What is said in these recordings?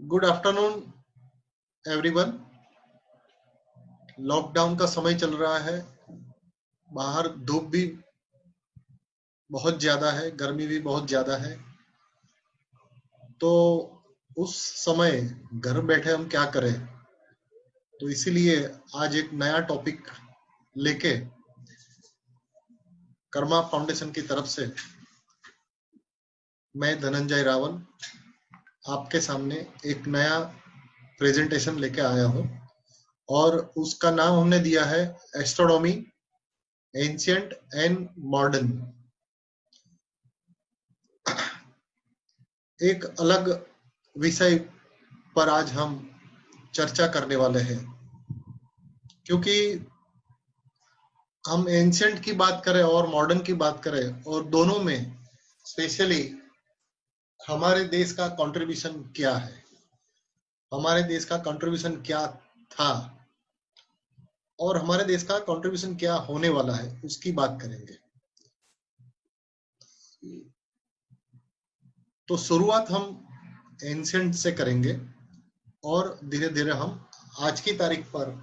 Good afternoon everyone. Lockdown का समय चल रहा है। बाहर धूप भी बहुत ज्यादा है, गर्मी भी बहुत ज्यादा है। तो उस समय घर बैठे हम क्या करें, तो इसीलिए आज एक नया टॉपिक लेके कर्मा फाउंडेशन की तरफ से मैं धनंजय रावल आपके सामने एक नया प्रेजेंटेशन लेके आया हूँ और उसका नाम हमने दिया है एस्ट्रोनॉमी एंशिएंट एंड मॉडर्न। एक अलग विषय पर आज हम चर्चा करने वाले हैं, क्योंकि हम एंशिएंट की बात करें और मॉडर्न की बात करें और दोनों में स्पेशली हमारे देश का कंट्रीब्यूशन क्या है, हमारे देश का कंट्रीब्यूशन क्या था और हमारे देश का कंट्रीब्यूशन क्या होने वाला है, उसकी बात करेंगे। तो शुरुआत हम एंशिएंट से करेंगे और धीरे धीरे हम आज की तारीख पर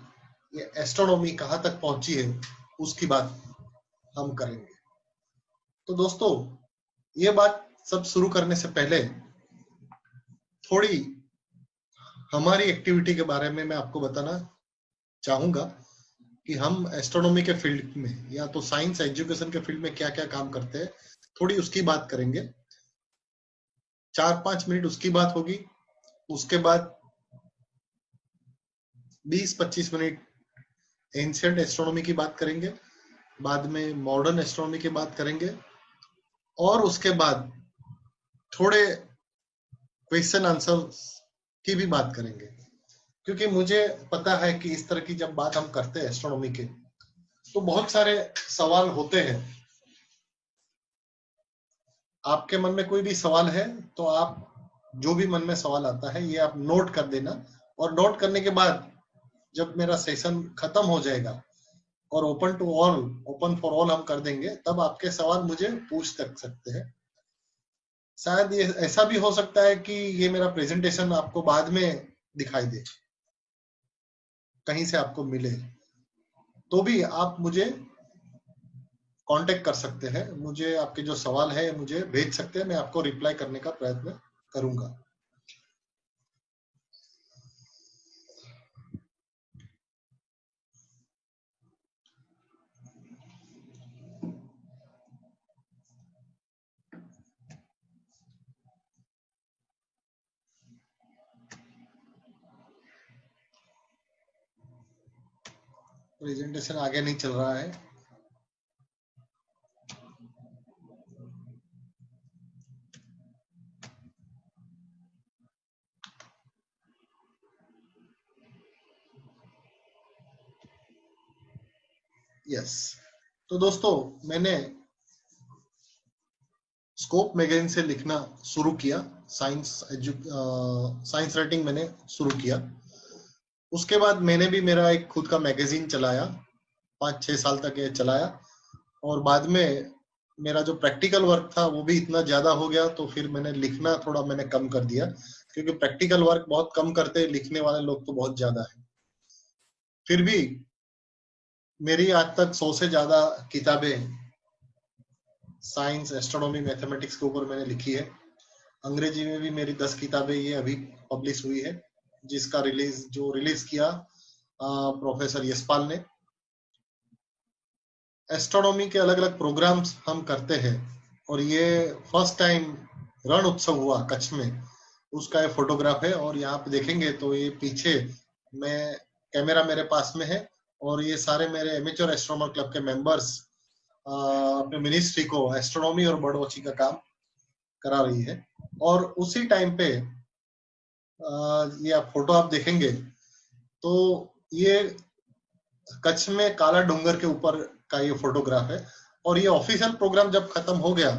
ये एस्ट्रोनॉमी कहाँ तक पहुंची है उसकी बात हम करेंगे। तो दोस्तों, ये बात सब शुरू करने से पहले थोड़ी हमारी एक्टिविटी के बारे में मैं आपको बताना चाहूंगा कि हम एस्ट्रोनॉमी के फील्ड में या तो साइंस एजुकेशन के फील्ड में क्या क्या काम करते हैं, थोड़ी उसकी बात करेंगे। 4-5 मिनट उसकी बात होगी, उसके बाद 20-25 मिनट एंशिएंट एस्ट्रोनॉमी की बात करेंगे, बाद में मॉडर्न एस्ट्रोनॉमी की बात करेंगे और उसके बाद थोड़े क्वेश्चन आंसर की भी बात करेंगे। क्योंकि मुझे पता है कि इस तरह की जब बात हम करते हैं एस्ट्रोनॉमी के, तो बहुत सारे सवाल होते हैं। आपके मन में कोई भी सवाल है तो आप जो भी मन में सवाल आता है ये आप नोट कर देना, और नोट करने के बाद जब मेरा सेशन खत्म हो जाएगा और ओपन फॉर ऑल हम कर देंगे, तब आपके सवाल मुझे पूछ सकते हैं। शायद ये ऐसा भी हो सकता है कि ये मेरा प्रेजेंटेशन आपको बाद में दिखाई दे, कहीं से आपको मिले, तो भी आप मुझे कांटेक्ट कर सकते हैं। मुझे आपके जो सवाल है मुझे भेज सकते हैं, मैं आपको रिप्लाई करने का प्रयत्न करूंगा। प्रेजेंटेशन आगे नहीं चल रहा है। यस, तो दोस्तों, मैंने स्कोप मैगजीन से लिखना शुरू किया, साइंस राइटिंग मैंने शुरू किया। उसके बाद मैंने भी मेरा एक खुद का मैगजीन चलाया, 5-6 साल तक ये चलाया। और बाद में मेरा जो प्रैक्टिकल वर्क था वो भी इतना ज्यादा हो गया, तो फिर मैंने लिखना थोड़ा मैंने कम कर दिया, क्योंकि प्रैक्टिकल वर्क बहुत कम करते हैं, लिखने वाले लोग तो बहुत ज्यादा है। फिर भी मेरी आज तक 100 से ज्यादा किताबें साइंस, एस्ट्रोनॉमी, मैथमेटिक्स के ऊपर मैंने लिखी है। अंग्रेजी में भी मेरी 10 किताबें ये अभी पब्लिश हुई है, जिसका रिलीज किया प्रोफेसर यशपाल ने। एस्ट्रोनॉमी के अलग अलग प्रोग्राम्स हम करते हैं, और ये फर्स्ट टाइम रण उत्सव हुआ कच्छ में, उसका ये फोटोग्राफ है। और यहाँ पे देखेंगे तो ये पीछे मैं कैमरा मेरे पास में है, और ये सारे मेरे एमेच्योर एस्ट्रोनॉमर क्लब के मेंबर्स अपने मिनिस्ट्री को एस्ट्रोनॉमी और बर्ड वॉचिंग का काम करा रही है। और उसी टाइम पे ये आप फोटो आप देखेंगे तो ये कच्छ में काला डोंगर के ऊपर का ये फोटोग्राफ है। और ये ऑफिशियल प्रोग्राम जब खत्म हो गया,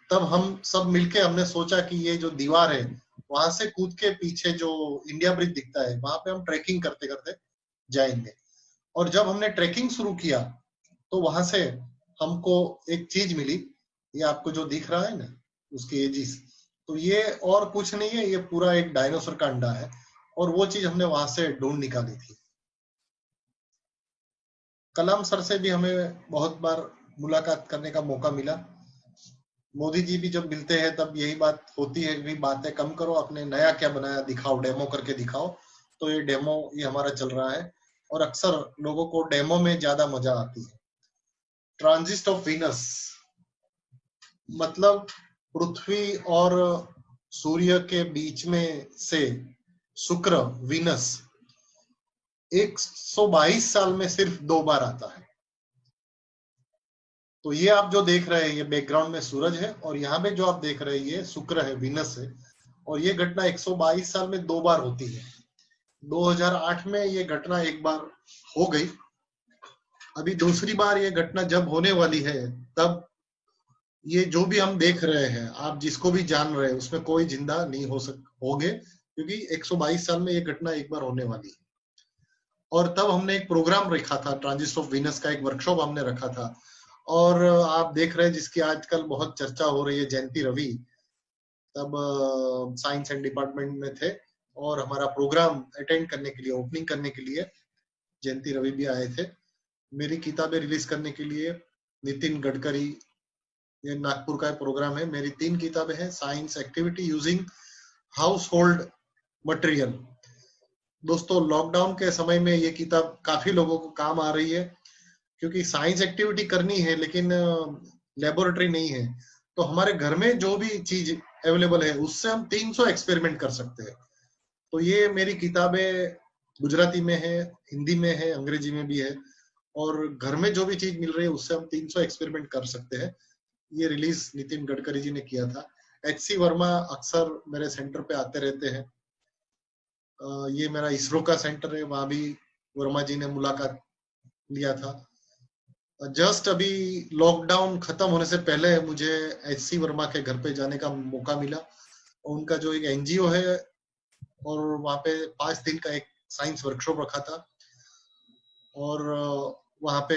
तब हम सब मिलके हमने सोचा कि ये जो दीवार है वहां से कूद के पीछे जो इंडिया ब्रिज दिखता है, वहां पे हम ट्रैकिंग करते करते जाएंगे। और जब हमने ट्रैकिंग शुरू किया तो वहां से हमको एक चीज मिली, ये आपको जो दिख रहा है ना, उसकी एजिस, तो ये और कुछ नहीं है, ये पूरा एक डायनासोर का अंडा है और वो चीज हमने वहां से ढूंढ निकाली थी। कलाम सर से भी हमें बहुत बार मुलाकात करने का मौका मिला। मोदी जी भी जब मिलते हैं तब यही बात होती है कि बातें कम करो, अपने नया क्या बनाया दिखाओ, डेमो करके दिखाओ। तो ये डेमो ये हमारा चल रहा है और अक्सर लोगों को डेमो में ज्यादा मजा आती है। ट्रांजिट ऑफ वीनस मतलब पृथ्वी और सूर्य के बीच में से शुक्र वीनस 122 साल में सिर्फ 2 बार आता है। तो ये आप जो देख रहे हैं ये बैकग्राउंड में सूरज है और यहाँ पे जो आप देख रहे हैं ये शुक्र है, वीनस है। और ये घटना 122 साल में 2 बार होती है। 2008 में ये घटना एक बार हो गई। अभी दूसरी बार ये घटना जब होने वाली है तब ये जो भी हम देख रहे हैं, आप जिसको भी जान रहे हैं, उसमें कोई जिंदा नहीं होगे, क्योंकि 122 साल में ये घटना एक बार होने वाली है। और तब हमने एक प्रोग्राम रखा था, ट्रांजिट ऑफ वीनस का एक वर्कशॉप हमने रखा था। और आप देख रहे हैं जिसकी आजकल बहुत चर्चा हो रही है, जयंती रवि तब साइंस एंड डिपार्टमेंट में थे और हमारा प्रोग्राम अटेंड करने के लिए, ओपनिंग करने के लिए जयंती रवि भी आए थे। मेरी किताबें रिलीज करने के लिए नितिन गडकरी, ये नागपुर का प्रोग्राम है। मेरी 3 किताबें हैं, science activity using house hold material. दोस्तों लॉकडाउन के समय में ये किताब काफी लोगों को काम आ रही है, क्योंकि साइंस एक्टिविटी करनी है लेकिन लेबोरेटरी नहीं है। तो हमारे घर में जो भी चीज अवेलेबल है उससे हम 300 एक्सपेरिमेंट कर सकते हैं। तो ये मेरी किताबें गुजराती में है, हिंदी में है, अंग्रेजी में भी है। और घर में जो भी चीज मिल रही है उससे हम 300 एक्सपेरिमेंट कर सकते हैं। ये रिलीज नितिन गडकरी जी ने किया था। एचसी वर्मा अक्सर मेरे सेंटर पे आते रहते हैं। ये मेरा इसरो का सेंटर है, वहां भी वर्मा जी ने मुलाकात लिया था। जस्ट अभी लॉकडाउन खत्म होने से पहले मुझे एचसी वर्मा के घर पे जाने का मौका मिला। उनका जो एक एनजीओ है और वहां पे 5 दिन का एक साइंस वर्कशॉप रखा था और वहां पे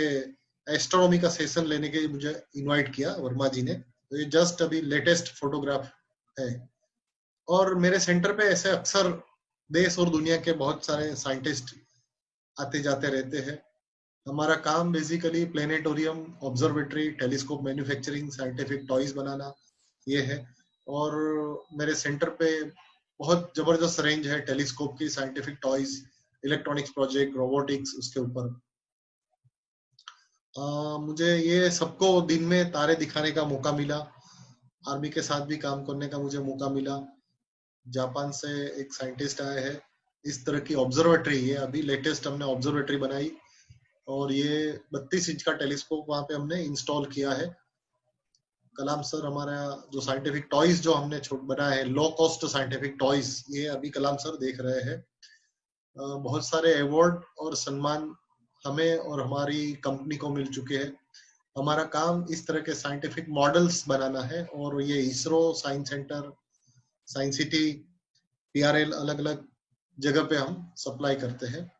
एस्ट्रोनॉमी का सेशन लेने के लिए मुझे इनवाइट किया वर्मा जी ने। तो ये जस्ट अभी लेटेस्ट फोटोग्राफ है। और मेरे सेंटर पे ऐसे अक्सर देश और दुनिया के बहुत सारे साइंटिस्ट आते जाते रहते हैं। हमारा काम basically planetarium, observatory, telescope manufacturing, scientific toys बनाना ये है। और मेरे सेंटर पे बहुत जबरदस्त रेंज है टेलीस्कोप की, scientific toys, electronics project, robotics, उसके ऊपर मुझे ये सबको दिन में तारे दिखाने का मौका मिला। आर्मी के साथ भी काम करने का मुझे मौका मिला। जापान से एक साइंटिस्ट आए हैं। इस तरह की ऑब्जर्वेटरी, ये अभी लेटेस्ट हमने ऑब्जर्वेटरी बनाई और ये 32 इंच का टेलीस्कोप वहां पे हमने इंस्टॉल किया है। कलाम सर हमारा जो साइंटिफिक टॉयज जो हमने बनाए हैं, लो कॉस्ट साइंटिफिक टॉयज, ये अभी कलाम सर देख रहे हैं। बहुत सारे अवार्ड और सम्मान हमें और हमारी कंपनी को मिल चुके हैं। हमारा काम इस तरह के साइंटिफिक मॉडल्स बनाना है और ये ISRO, science centre, science city, PRL, अलग अलग जगह पे हम सप्लाई करते हैं।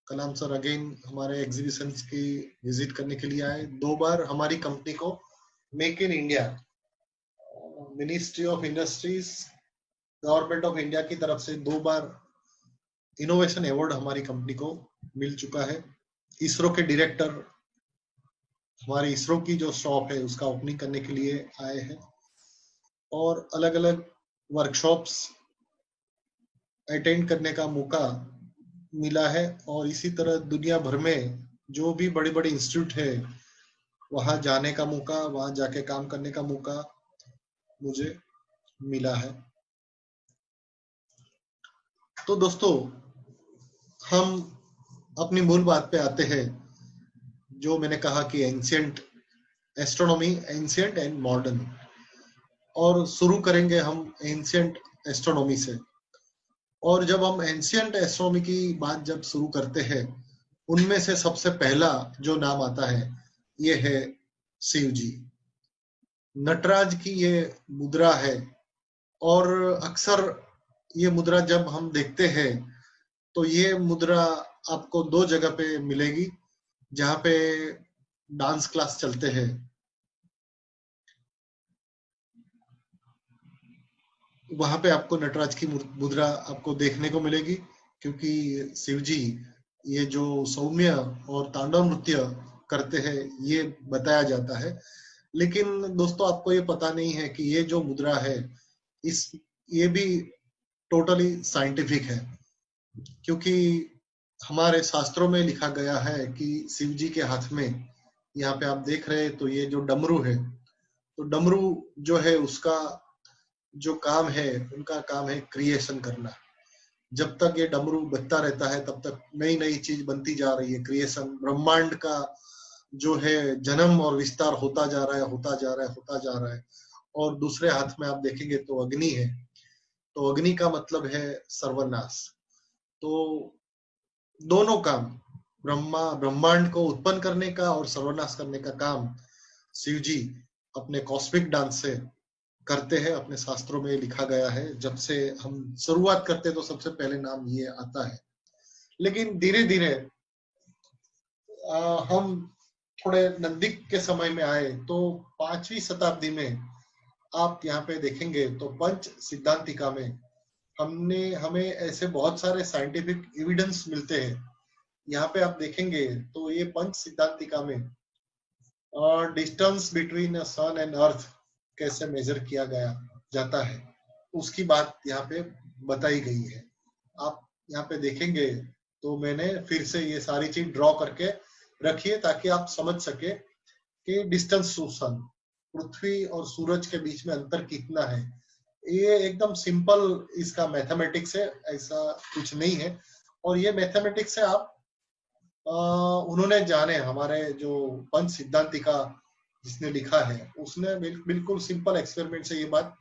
कलाम सर अगेन हमारे एग्जीबिशन की विजिट करने के लिए आए 2 बार। हमारी कंपनी को make in India, ministry of industries, government of India की तरफ से 2 बार इनोवेशन अवार्ड हमारी कंपनी को मिल चुका है। इसरो के डायरेक्टर हमारे इसरो की जो शॉप है उसका ओपनिंग करने के लिए आए हैं और अलग अलग वर्कशॉप्स अटेंड करने का मौका मिला है। और इसी तरह दुनिया भर में जो भी बड़े बड़े इंस्टीट्यूट है वहां जाने का मौका, वहां जाके काम करने का मौका मुझे मिला है। तो दोस्तों हम अपनी मूल बात पे आते हैं, जो मैंने कहा कि ancient astronomy, ancient and modern. और शुरू करेंगे हम एंशियंट एस्ट्रोनॉमी से। और जब हम एंशियंट एस्ट्रोनॉमी की बात जब शुरू करते हैं, उनमें से सबसे पहला जो नाम आता है ये है शिव जी। नटराज की ये मुद्रा है और अक्सर ये मुद्रा जब हम देखते हैं तो ये मुद्रा आपको 2 जगह पे मिलेगी जहाँ पे डांस क्लास चलते हैं। वहां पे आपको नटराज की मुद्रा आपको देखने को मिलेगी, क्योंकि शिव जी ये जो सौम्य और तांडव नृत्य करते हैं ये बताया जाता है। लेकिन दोस्तों आपको ये पता नहीं है कि ये जो मुद्रा है इस ये भी टोटली साइंटिफिक है, क्योंकि हमारे शास्त्रों में लिखा गया है कि शिव जी के हाथ में, यहाँ पे आप देख रहे हैं तो ये जो डमरू है, तो डमरू जो है उसका जो काम है, उनका काम है क्रिएशन करना। जब तक ये डमरू बजता रहता है तब तक नई नई चीज बनती जा रही है, क्रिएशन, ब्रह्मांड का जो है जन्म और विस्तार होता जा रहा है, होता जा रहा है, होता जा रहा है। और दूसरे हाथ में आप देखेंगे तो अग्नि है, तो अग्नि का मतलब है सर्वनाश। तो दोनों काम, ब्रह्मांड को उत्पन्न करने का और सर्वनाश करने का काम शिव जी अपने कॉस्मिक डांस से करते हैं। अपने शास्त्रों में लिखा गया है, जब से हम शुरुआत करते हैं तो सबसे पहले नाम ये आता है। लेकिन धीरे धीरे हम थोड़े नजदीक के समय में आए तो 5वीं शताब्दी में आप यहाँ पे देखेंगे तो पंच सिद्धांतिका में हमें ऐसे बहुत सारे साइंटिफिक एविडेंस मिलते हैं। यहाँ पे आप देखेंगे तो ये पंच सिद्धांतिका में distance between sun and earth कैसे मेजर किया गया जाता है उसकी बात यहाँ पे बताई गई है। आप यहाँ पे देखेंगे तो मैंने फिर से ये सारी चीज ड्रॉ करके रखी है ताकि आप समझ सके कि डिस्टेंस टू सन, पृथ्वी और सूरज के बीच में अंतर कितना है। ये एकदम सिंपल इसका मैथमेटिक्स है, ऐसा कुछ नहीं है। और ये मैथमेटिक्स से आप उन्होंने जाने, हमारे जो पंच सिद्धांतिका जिसने लिखा है उसने बिल्कुल सिंपल एक्सपेरिमेंट से ये बात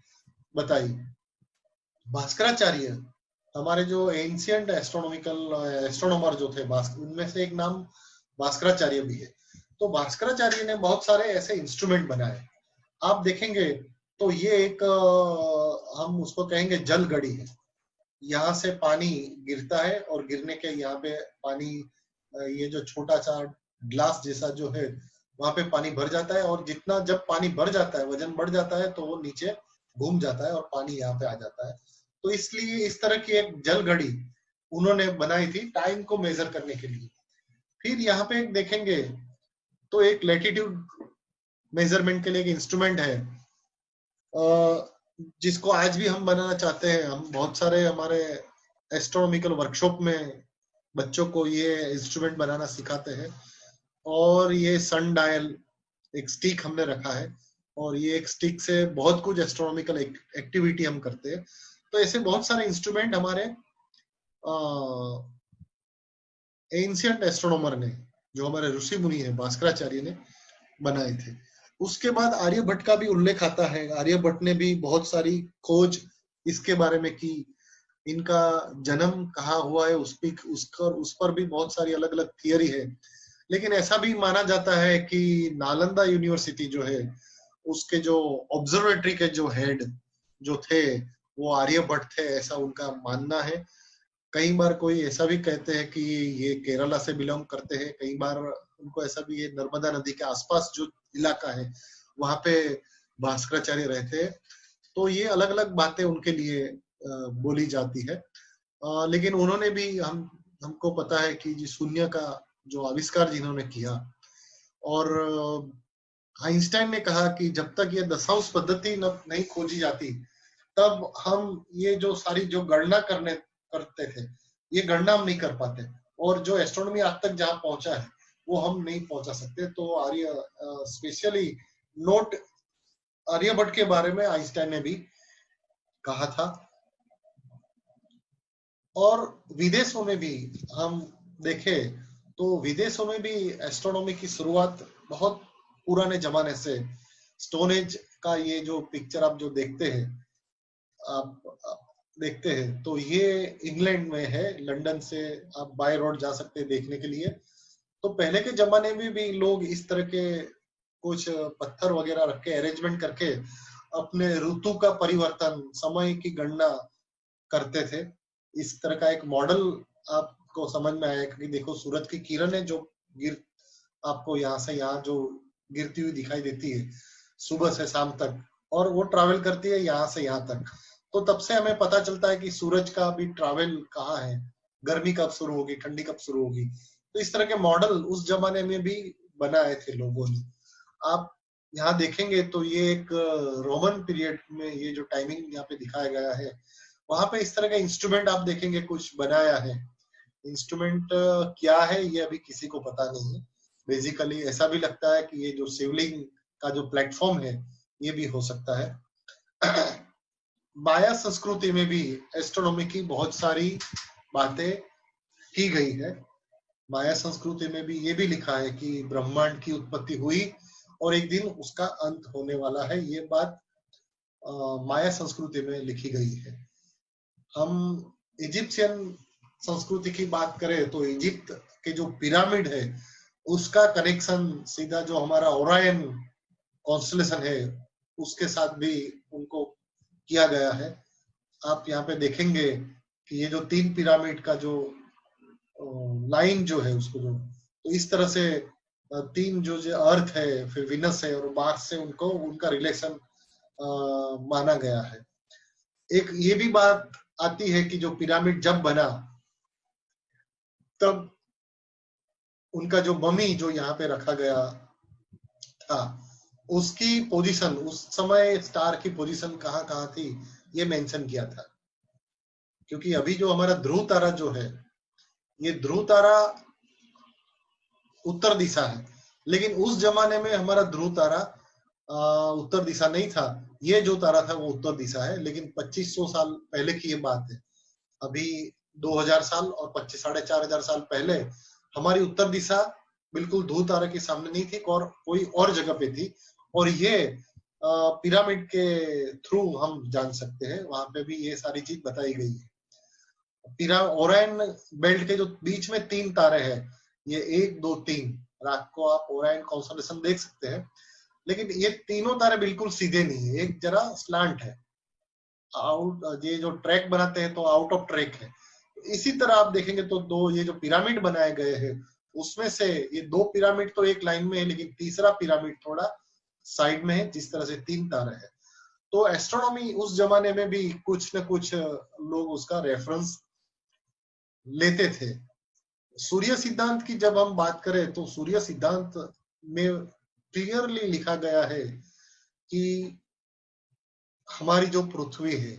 बताई। भास्कराचार्य हमारे जो एंशियंट एस्ट्रोनॉमर जो थे, उनमें से एक नाम भास्कराचार्य भी है। तो भास्कराचार्य ने बहुत सारे ऐसे इंस्ट्रूमेंट बनाए। आप देखेंगे तो ये एक हम उसको कहेंगे जल घड़ी है। यहाँ से पानी गिरता है और गिरने के यहाँ पे पानी, ये जो छोटा सा ग्लास जैसा जो है वहां पे पानी भर जाता है, और जितना जब पानी भर जाता है, वजन बढ़ जाता है तो वो नीचे घूम जाता है और पानी यहाँ पे आ जाता है। तो इसलिए इस तरह की एक जल घड़ी उन्होंने बनाई थी टाइम को मेजर करने के लिए। फिर यहाँ पे देखेंगे तो एक लैटिट्यूड मेजरमेंट के लिए एक इंस्ट्रूमेंट है जिसको आज भी हम बनाना चाहते हैं। हम बहुत सारे हमारे एस्ट्रोनॉमिकल वर्कशॉप में बच्चों को ये इंस्ट्रूमेंट बनाना सिखाते हैं। और ये सन डायल एक स्टिक हमने रखा है, और ये एक स्टिक से बहुत कुछ एस्ट्रोनॉमिकल एक्टिविटी हम करते हैं। तो ऐसे बहुत सारे इंस्ट्रूमेंट हमारे एंशियंट एस्ट्रोनॉमर ने, जो हमारे ऋषि मुनि है भास्कराचार्य ने बनाए थे। उसके बाद आर्यभट्ट का भी उल्लेख आता है। आर्यभट्ट ने भी बहुत सारी खोज इसके बारे में की। इनका जन्म कहाँ हुआ है उस पर भी बहुत सारी अलग अलग थियरी है। लेकिन ऐसा भी माना जाता है कि नालंदा यूनिवर्सिटी जो है उसके जो ऑब्जर्वेटरी के जो हेड जो थे वो आर्यभट्ट थे, ऐसा उनका मानना है। कई बार कोई ऐसा भी कहते हैं कि ये केरला से बिलोंग करते हैं, कई बार उनको ऐसा भी, ये नर्मदा नदी के आसपास जो इलाका है वहां पे भास्कराचार्य रहते हैं। तो ये अलग अलग बातें उनके लिए बोली जाती है। लेकिन उन्होंने भी हमको पता है कि शून्य का जो आविष्कार जिन्होंने किया, और आइंस्टाइन ने कहा कि जब तक ये दशांश पद्धति नहीं खोजी जाती तब हम ये जो सारी जो गणना करते थे ये गणना हम नहीं कर पाते, और जो एस्ट्रोनॉमी आज तक जहां पहुंचा है वो हम नहीं पहुंचा सकते। तो स्पेशली नोट आर्यभट्ट के बारे में आइंस्टाइन ने भी कहा था। और विदेशों में भी हम देखें तो विदेशों में भी एस्ट्रोनॉमी की शुरुआत बहुत पुराने जमाने से, स्टोन एज का ये जो पिक्चर आप जो देखते हैं, आप देखते हैं तो ये इंग्लैंड में है। लंदन से आप बाय रोड जा सकते हैं देखने के लिए। तो पहले के जमाने में भी लोग इस तरह के कुछ पत्थर वगैरह रख के अरेंजमेंट करके अपने ऋतु का परिवर्तन, समय की गणना करते थे। इस तरह का एक मॉडल आपको समझ में आया कि देखो सूरज की किरण है जो गिर आपको यहाँ से यहाँ जो गिरती हुई दिखाई देती है सुबह से शाम तक, और वो ट्रैवल करती है यहाँ से यहाँ तक। तो तब से हमें पता चलता है कि सूरज का भी ट्रैवल कहाँ है, गर्मी कब शुरू होगी, ठंडी कब शुरू होगी। तो इस तरह के मॉडल उस जमाने में भी बनाए थे लोगों ने। आप यहाँ देखेंगे तो ये एक रोमन पीरियड में ये जो टाइमिंग यहाँ पे दिखाया गया है, वहां पे इस तरह का इंस्ट्रूमेंट आप देखेंगे कुछ बनाया है। इंस्ट्रूमेंट क्या है ये अभी किसी को पता नहीं है। बेसिकली ऐसा भी लगता है कि ये जो शिवलिंग का जो प्लेटफॉर्म है ये भी हो सकता है। माया संस्कृति में भी एस्ट्रोनॉमी की बहुत सारी बातें की गई है। माया संस्कृति में भी ये भी लिखा है कि ब्रह्मांड की उत्पत्ति हुई और एक दिन उसका अंत होने वाला है। ये बात माया संस्कृति में लिखी गई है। हम इजिप्शियन संस्कृति की बात करें तो इजिप्ट के जो पिरामिड है उसका कनेक्शन सीधा जो हमारा ओरायन कॉन्स्टलेशन है उसके साथ भी उनको किया गया है। आप यहाँ पे देखेंगे कि ये जो 3 पिरामिड का जो लाइन जो है उसको जो तो इस तरह से 3 जो अर्थ है, फिर विनस है और मार्स से उनको उनका रिलेशन माना गया है। एक ये भी बात आती है कि जो पिरामिड जब बना तब उनका जो मम्मी जो यहाँ पे रखा गया था उसकी पोजीशन, उस समय स्टार की पोजीशन कहाँ कहाँ थी ये मेंशन किया था। क्योंकि अभी जो हमारा ध्रुव तारा जो है ये ध्रुव तारा उत्तर दिशा है, लेकिन उस जमाने में हमारा ध्रुव तारा उत्तर दिशा नहीं था। ये जो तारा था वो उत्तर दिशा है, लेकिन 2500 साल पहले की ये बात है। अभी 2000 साल और 4,500 साल पहले हमारी उत्तर दिशा बिल्कुल ध्रुव तारा के सामने नहीं थी और कोई और जगह पे थी। और ये पिरामिड के थ्रू हम जान सकते हैं, वहां पे भी ये सारी चीज बताई गई है। ओरायन बेल्ट के जो बीच में 3 तारे हैं, ये 1 2 3 रात को आप ओरायन कॉन्स्टेलेशन देख सकते हैं, लेकिन ये तीनों तारे बिल्कुल सीधे नहीं है, एक जरा स्लांट है। आउट ये जो ट्रैक बनाते हैं तो आउट ऑफ ट्रैक है। इसी तरह आप देखेंगे तो दो ये जो पिरामिड बनाए गए हैं उसमें से ये 2 पिरामिड तो एक लाइन में है, लेकिन तीसरा पिरामिड थोड़ा साइड में है, जिस तरह से 3 तारे हैं। तो एस्ट्रोनॉमी उस जमाने में भी कुछ न कुछ लोग उसका रेफरेंस लेते थे। सूर्य सिद्धांत की जब हम बात करें तो सूर्य सिद्धांत में क्लियरली लिखा गया है कि हमारी जो पृथ्वी है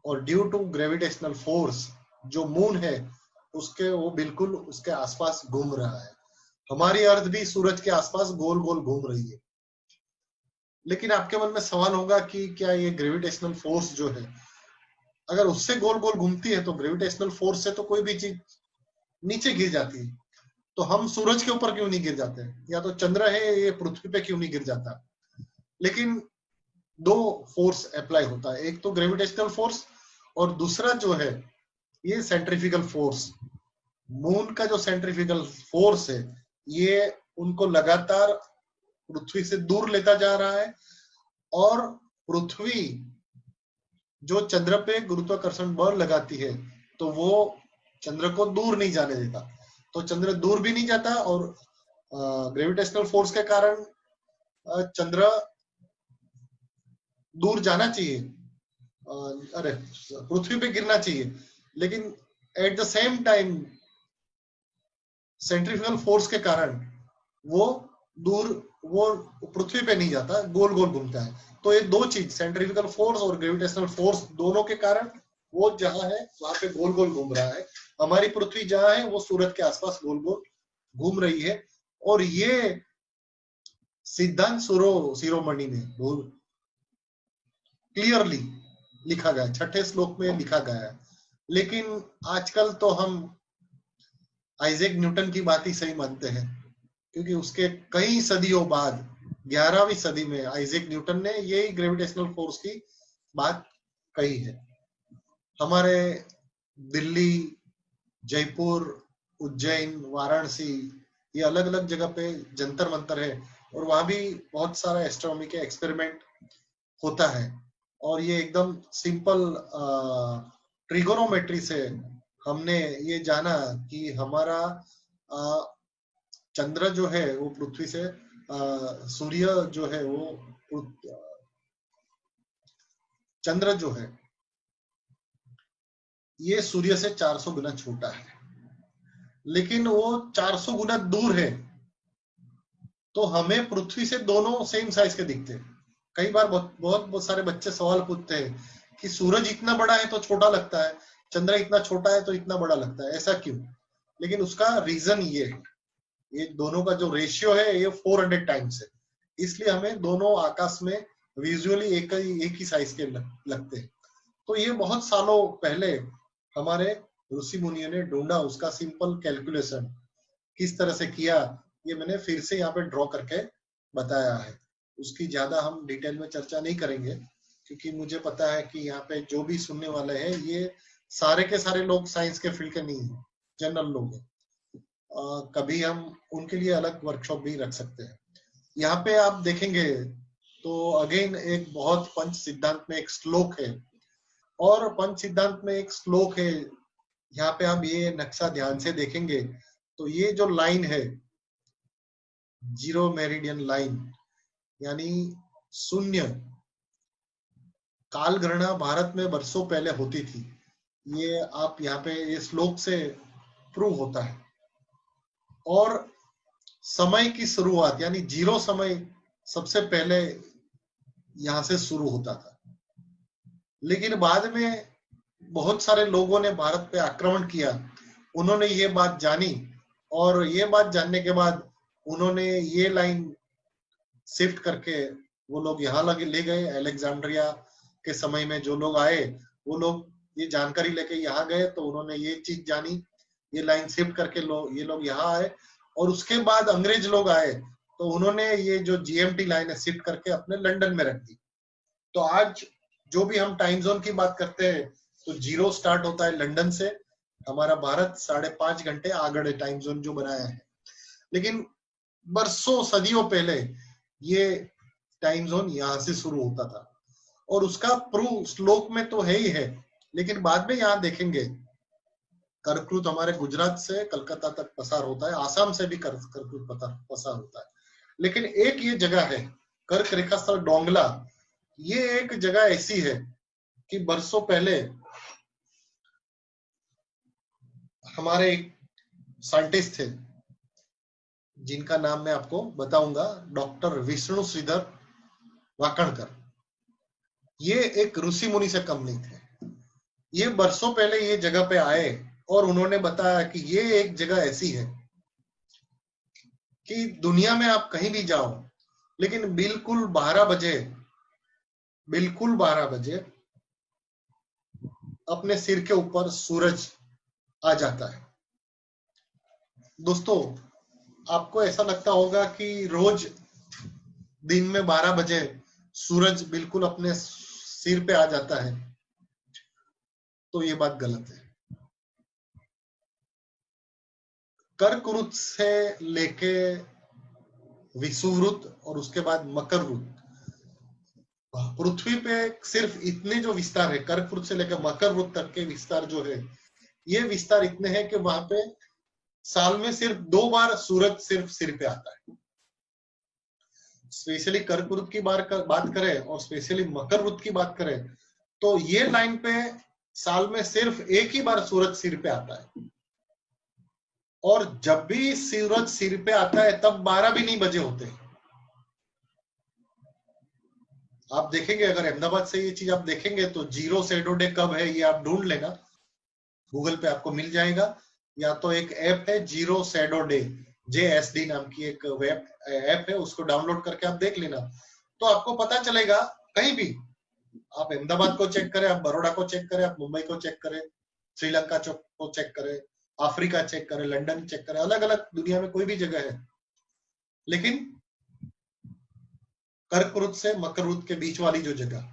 और ड्यू टू ग्रेविटेशनल फोर्स जो मून है उसके वो बिल्कुल उसके आसपास घूम रहा है। हमारी अर्थ भी सूरज के आसपास गोल गोल घूम रही है। लेकिन आपके मन में सवाल होगा कि क्या ये ग्रेविटेशनल फोर्स जो है अगर उससे गोल गोल घूमती है तो ग्रेविटेशनल फोर्स से तो कोई भी चीज नीचे गिर जाती है, तो हम सूरज के ऊपर क्यों नहीं गिर जाते, या तो चंद्र है ये पृथ्वी पे क्यों नहीं गिर जाता। लेकिन 2 फोर्स अप्लाई होता है, एक तो ग्रेविटेशनल फोर्स और दूसरा जो है ये सेंट्रीफ्यूगल फोर्स। मून का जो सेंट्रीफ्यूगल फोर्स है ये उनको लगातार पृथ्वी से दूर लेता जा रहा है और पृथ्वी जो चंद्र पे गुरुत्वाकर्षण बल लगाती है तो वो चंद्र को दूर नहीं जाने देता। तो चंद्र दूर भी नहीं जाता और ग्रेविटेशनल फोर्स के कारण चंद्र दूर जाना चाहिए, अरे पृथ्वी पे गिरना चाहिए, लेकिन at the same time centrifugal force के कारण वो दूर वो पृथ्वी पे नहीं जाता, गोल गोल घूमता है। तो ये 2 चीज सेंट्रीफ्यूगल फोर्स और ग्रेविटेशनल फोर्स दोनों के कारण वो जहां है वहां पे गोल गोल घूम रहा है। हमारी पृथ्वी जहां है वो सूरज के आसपास गोल गोल घूम रही है। और ये सिद्धांत शिरोमणि में बहुत क्लियरली लिखा गया है, 6ठे श्लोक में लिखा गया है। लेकिन आजकल तो हम आइजैक न्यूटन की बात ही सही मानते हैं, क्योंकि उसके कई सदियों बाद 11वीं सदी में आइजैक न्यूटन ने यही ग्रेविटेशनल फोर्स की बात कही है। हमारे दिल्ली, जयपुर, उज्जैन, वाराणसी ये अलग अलग जगह पे जंतर मंतर है और वहां भी बहुत सारा एस्ट्रोनॉमी के एक्सपेरिमेंट होता है। और ये एकदम सिंपल ट्रिगोनोमेट्री से हमने ये जाना कि हमारा चंद्र जो है वो पृथ्वी से सूर्य जो है वो चंद्र जो है ये सूर्य से 400 गुना छोटा है, लेकिन वो 400 गुना दूर है, तो हमें पृथ्वी से दोनों सेम साइज के दिखते हैं। कई बार बहुत सारे बच्चे सवाल पूछते हैं कि सूरज इतना बड़ा है तो छोटा लगता है, चंद्र इतना छोटा है तो इतना बड़ा लगता है, ऐसा क्यों? लेकिन उसका रीजन ये है, ये दोनों का जो रेशियो है ये 400 टाइम्स है, इसलिए हमें दोनों आकाश में विजुअली एक ही साइज के लगते हैं। तो ये बहुत सालों पहले हमारे ऋषि मुनियों ने ढूंढा, उसका सिंपल कैलकुलेशन किस तरह से किया, ये मैंने फिर से यहाँ पे ड्रॉ करके बताया है। उसकी ज्यादा हम डिटेल में चर्चा नहीं करेंगे, क्योंकि मुझे पता है कि यहाँ पे जो भी सुनने वाले हैं ये सारे के सारे लोग साइंस के फील्ड के नहीं है, जनरल लोग हैं। कभी हम उनके लिए अलग वर्कशॉप भी रख सकते हैं। यहाँ पे आप देखेंगे तो अगेन एक बहुत पंच सिद्धांत में एक श्लोक है, और पंच सिद्धांत में एक श्लोक है। यहाँ पे आप ये नक्शा ध्यान से देखेंगे तो ये जो लाइन है, जीरो मेरिडियन लाइन, यानी शून्य, काल गणना भारत में वर्षों पहले होती थी। ये आप यहाँ पे ये श्लोक से प्रूव होता है। और समय की शुरुआत यानी जीरो समय सबसे पहले यहाँ से शुरू होता था, लेकिन बाद में बहुत सारे लोगों ने भारत पे आक्रमण किया, उन्होंने ये बात जानी, और ये बात जानने के बाद उन्होंने ये लाइन शिफ्ट करके वो लोग यहाँ ले गए। अलेक्जेंड्रिया के समय में जो लोग आए, वो लोग ये जानकारी लेके यहाँ गए, तो उन्होंने ये चीज जानी, ये लाइन शिफ्ट करके ये लोग यहाँ आए, और उसके बाद अंग्रेज लोग आए तो उन्होंने ये जो जीएमटी लाइन है शिफ्ट करके अपने लंदन में रख दी। तो आज जो भी हम टाइम जोन की बात करते हैं तो जीरो स्टार्ट होता है लंदन से, हमारा भारत 5.5 घंटे आगे टाइम जोन जो बनाया है। लेकिन बरसों सदियों पहले ये टाइम जोन यहाँ से शुरू होता था, और उसका प्रूफ श्लोक में तो है ही है, लेकिन बाद में यहाँ देखेंगे कर्कवृत हमारे गुजरात से कलकत्ता तक पसार होता है, आसाम से भी कर्कवृत पसार होता है। लेकिन एक ये जगह है कर्क रेखा स्थल डोंगला, ये एक जगह ऐसी है कि बरसों पहले हमारे एक साइंटिस्ट थे जिनका नाम मैं आपको बताऊंगा, डॉक्टर विष्णु श्रीधर वाकणकर। ये एक ऋषि मुनि से कम नहीं थे। ये बरसों पहले ये जगह पे आए और उन्होंने बताया कि ये एक जगह ऐसी है कि दुनिया में आप कहीं भी जाओ, लेकिन बिल्कुल 12 बजे अपने सिर के ऊपर सूरज आ जाता है। दोस्तों, आपको ऐसा लगता होगा कि रोज दिन में 12 बजे सूरज बिल्कुल अपने सिर पे आ जाता है, तो ये बात गलत है। कर्कवृत से लेके विषुववृत्त और उसके बाद मकरवृत्त, पृथ्वी पे सिर्फ इतने जो विस्तार है, कर्कवृत्त से लेकर मकरवृत्त तक के विस्तार जो है, ये विस्तार इतने हैं कि वहां पे साल में सिर्फ 2 बार सूरज सिर्फ सिर पे आता है। स्पेशली कर्कवृत्त की बात करें और स्पेशली मकरवृत्त की बात करें तो ये लाइन पे साल में सिर्फ एक ही बार सूरज सिर पे आता है, और जब भी सूरज सिर पे आता है तब 12 भी नहीं बजे होते। आप देखेंगे, अगर अहमदाबाद से ये चीज आप देखेंगे तो जीरो शैडो डे कब है ये आप ढूंढ लेना, गूगल पे आपको मिल जाएगा। या तो एक ऐप है जीरो शैडो डे, JSD नाम की एक वेब ऐप है, उसको डाउनलोड करके आप देख लेना, तो आपको पता चलेगा। कहीं भी आप अहमदाबाद को चेक करें, आप बड़ौदा को चेक करें, आप मुंबई को चेक करें, श्रीलंका को चेक करें, अफ्रीका चेक करें, लंदन चेक करें, अलग अलग दुनिया में कोई भी जगह है, लेकिन कर्कवृत्त से मकरवृत्त के बीच वाली जो जगह,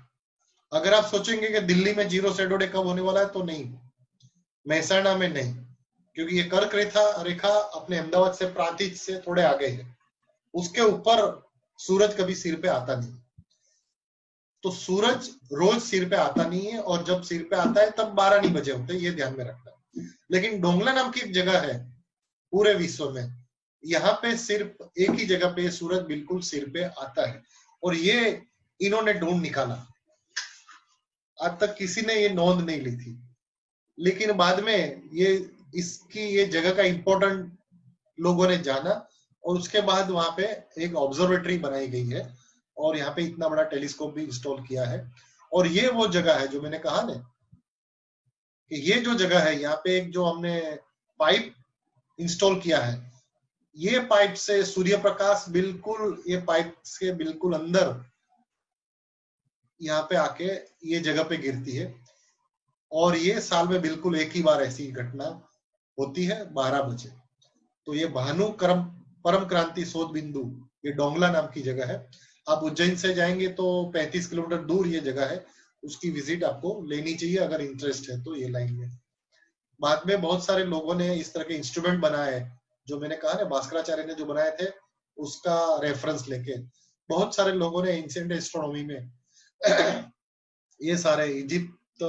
अगर आप सोचेंगे कि दिल्ली में जीरो शैडो डे कब होने वाला है, तो नहीं, महसाणा में नहीं, क्योंकि ये कर्क रेखा अपने अहमदाबाद से प्रांतिज से थोड़े आगे है, उसके ऊपर सूरज कभी सिर पे आता नहीं। तो सूरज रोज सिर पे आता नहीं है, और जब सिर पे आता है तब 12 नहीं बजे होते, ये ध्यान में रखना। लेकिन डोंगला नाम की एक जगह है पूरे विश्व में, यहाँ पे सिर्फ एक ही जगह पे सूरज बिल्कुल सिर पे आता है, और ये इन्होंने ढूंढ निकाला। आज तक किसी ने ये नोंद नहीं ली थी, लेकिन बाद में ये जगह का इम्पोर्टेंट लोगों ने जाना और उसके बाद वहां पे एक ऑब्जर्वेटरी बनाई गई है और यहाँ पे इतना बड़ा टेलीस्कोप भी इंस्टॉल किया है। और ये वो जगह है जो मैंने कहा ना कि ये जो जगह है यहाँ पे एक जो हमने पाइप इंस्टॉल किया है, ये पाइप से सूर्य प्रकाश बिल्कुल ये पाइप के बिल्कुल अंदर यहाँ पे आके ये जगह पे गिरती है। और ये साल में बिल्कुल एक ही बार ऐसी घटना होती है 12 बजे। तो ये भानु परम क्रांति शोध बिंदु, ये डोंगला नाम की जगह है। आप उज्जैन से जाएंगे तो 35 किलोमीटर दूर ये जगह है, उसकी विजिट आपको लेनी चाहिए अगर इंटरेस्ट है तो ये लाइन में। बाद में बहुत सारे लोगों ने इस तरह के इंस्ट्रूमेंट बनाए, जो मैंने कहा ना भास्कराचार्य ने जो बनाए थे उसका रेफरेंस लेके बहुत सारे लोगों ने एंशिएंट एस्ट्रोनॉमी में ये सारे इजिप्ट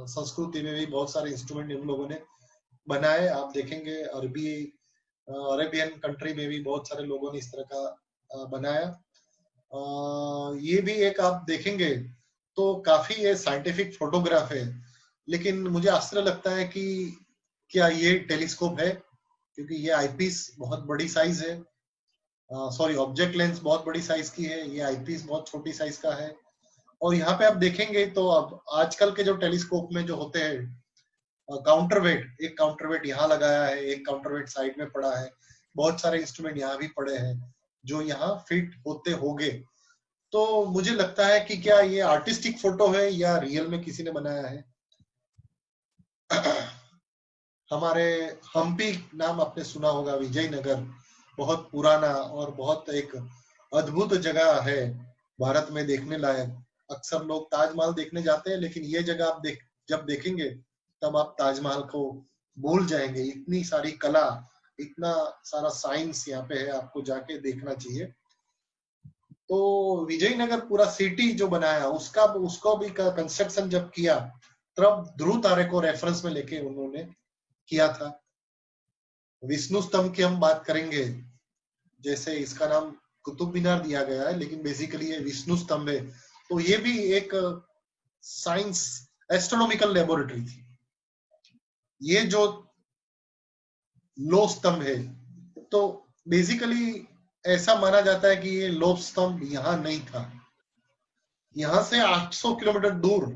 संस्कृति में भी बहुत सारे इंस्ट्रूमेंट इन लोगों ने बनाए। आप देखेंगे अरेबियन कंट्री में भी बहुत सारे लोगों ने इस तरह का बनाया। ये भी एक आप देखेंगे तो काफी ये साइंटिफिक फोटोग्राफ है, लेकिन मुझे आश्चर्य लगता है कि क्या ये टेलीस्कोप है, क्योंकि ये आईपीस बहुत बड़ी साइज है, सॉरी ऑब्जेक्ट लेंस बहुत बड़ी साइज की है, ये आईपीस बहुत छोटी साइज का है। और यहाँ पे आप देखेंगे तो अब आजकल के जो टेलीस्कोप में जो होते हैं काउंटरवेट, एक काउंटरवेट यहाँ लगाया है, एक काउंटरवेट साइड में पड़ा है, बहुत सारे इंस्ट्रूमेंट यहाँ भी पड़े हैं जो यहाँ फिट होते होंगे। तो मुझे लगता है कि क्या ये आर्टिस्टिक फोटो है या रियल में किसी ने बनाया है। हमारे हम्पी नाम आपने सुना होगा, विजयनगर, बहुत पुराना और बहुत एक अद्भुत जगह है भारत में देखने लायक। अक्सर लोग ताजमहल देखने जाते हैं, लेकिन ये जगह आप जब देखेंगे तब आप ताजमहल को भूल जाएंगे। इतनी सारी कला, इतना सारा साइंस यहाँ पे है, आपको जाके देखना चाहिए। तो विजयनगर पूरा सिटी जो बनाया उसको भी कंस्ट्रक्शन जब किया तब ध्रुव तारे को रेफरेंस में लेके उन्होंने किया था। विष्णु स्तंभ की हम बात करेंगे, जैसे इसका नाम कुतुब मीनार दिया गया है, लेकिन बेसिकली ये विष्णु स्तंभ है। तो ये भी एक साइंस एस्ट्रोनॉमिकल लेबोरेटरी थी। ये जो लोह स्तंभ है, तो बेसिकली ऐसा माना जाता है कि ये लोह स्तंभ यहाँ नहीं था। यहाँ से 800 किलोमीटर दूर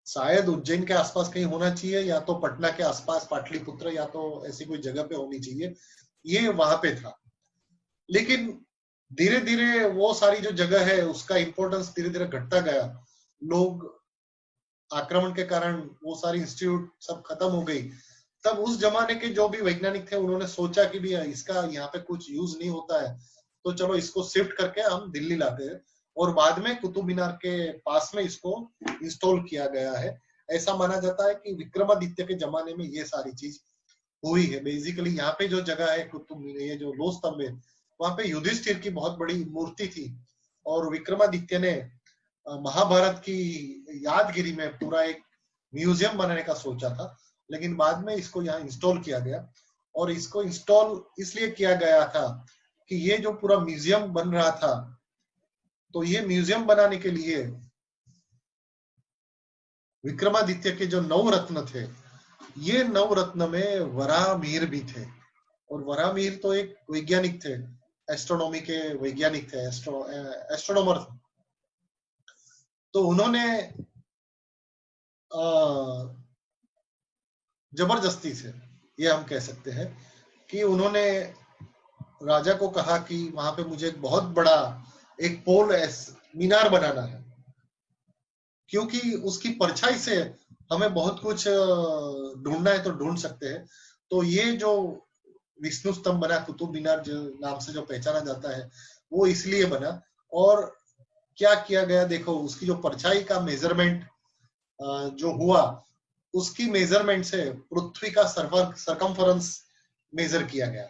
शायद उज्जैन के आसपास कहीं होना चाहिए, या तो पटना के आसपास पाटलिपुत्र, या तो ऐसी कोई जगह पे होनी चाहिए, ये वहां पे था। लेकिन धीरे धीरे वो सारी जो जगह है उसका इंपॉर्टेंस धीरे धीरे घटता गया। लोग आक्रमण के कारण वो सारी इंस्टीट्यूट सब खत्म हो गई। तब उस जमाने के जो भी वैज्ञानिक थे उन्होंने सोचा कि भी इसका यहाँ पे कुछ यूज नहीं होता है, तो चलो इसको शिफ्ट करके हम दिल्ली लाते हैं। और बाद में कुतुब मीनार के पास में इसको इंस्टॉल किया गया है। ऐसा माना जाता है कि विक्रमादित्य के जमाने में ये सारी चीज हुई है। बेसिकली यहाँ पे जो जगह है कुतुब मीनार, ये जो लोह स्तंभ है, वहां पे युधिष्ठिर की बहुत बड़ी मूर्ति थी और विक्रमादित्य ने महाभारत की यादगिरी में पूरा एक म्यूजियम बनाने का सोचा था, लेकिन बाद में इसको यहाँ इंस्टॉल किया गया। और इसको इंस्टॉल इसलिए किया गया था कि ये जो पूरा म्यूजियम बन रहा था, तो ये म्यूजियम बनाने के लिए विक्रमादित्य के जो 9 रत्न थे, ये 9 रत्न में वराहमिहिर भी थे। और वराहमिहिर तो एक वैज्ञानिक थे, एस्ट्रोनॉमी के वैज्ञानिक थे, एस्ट्रोनॉमर थे। तो उन्होंने जबरदस्ती से, ये हम कह सकते हैं कि उन्होंने राजा को कहा कि वहां पे मुझे एक बहुत बड़ा एक पोल मीनार बनाना है, क्योंकि उसकी परछाई से हमें बहुत कुछ ढूंढना है तो ढूंढ सकते हैं। तो ये जो विष्णु स्तंभ बना, कुतुब मीनार जो नाम से जो पहचाना जाता है, वो इसलिए बना। और क्या किया गया देखो, उसकी जो परछाई का मेजरमेंट जो हुआ, उसकी मेजरमेंट से पृथ्वी का सरकमफरेंस मेजर किया गया।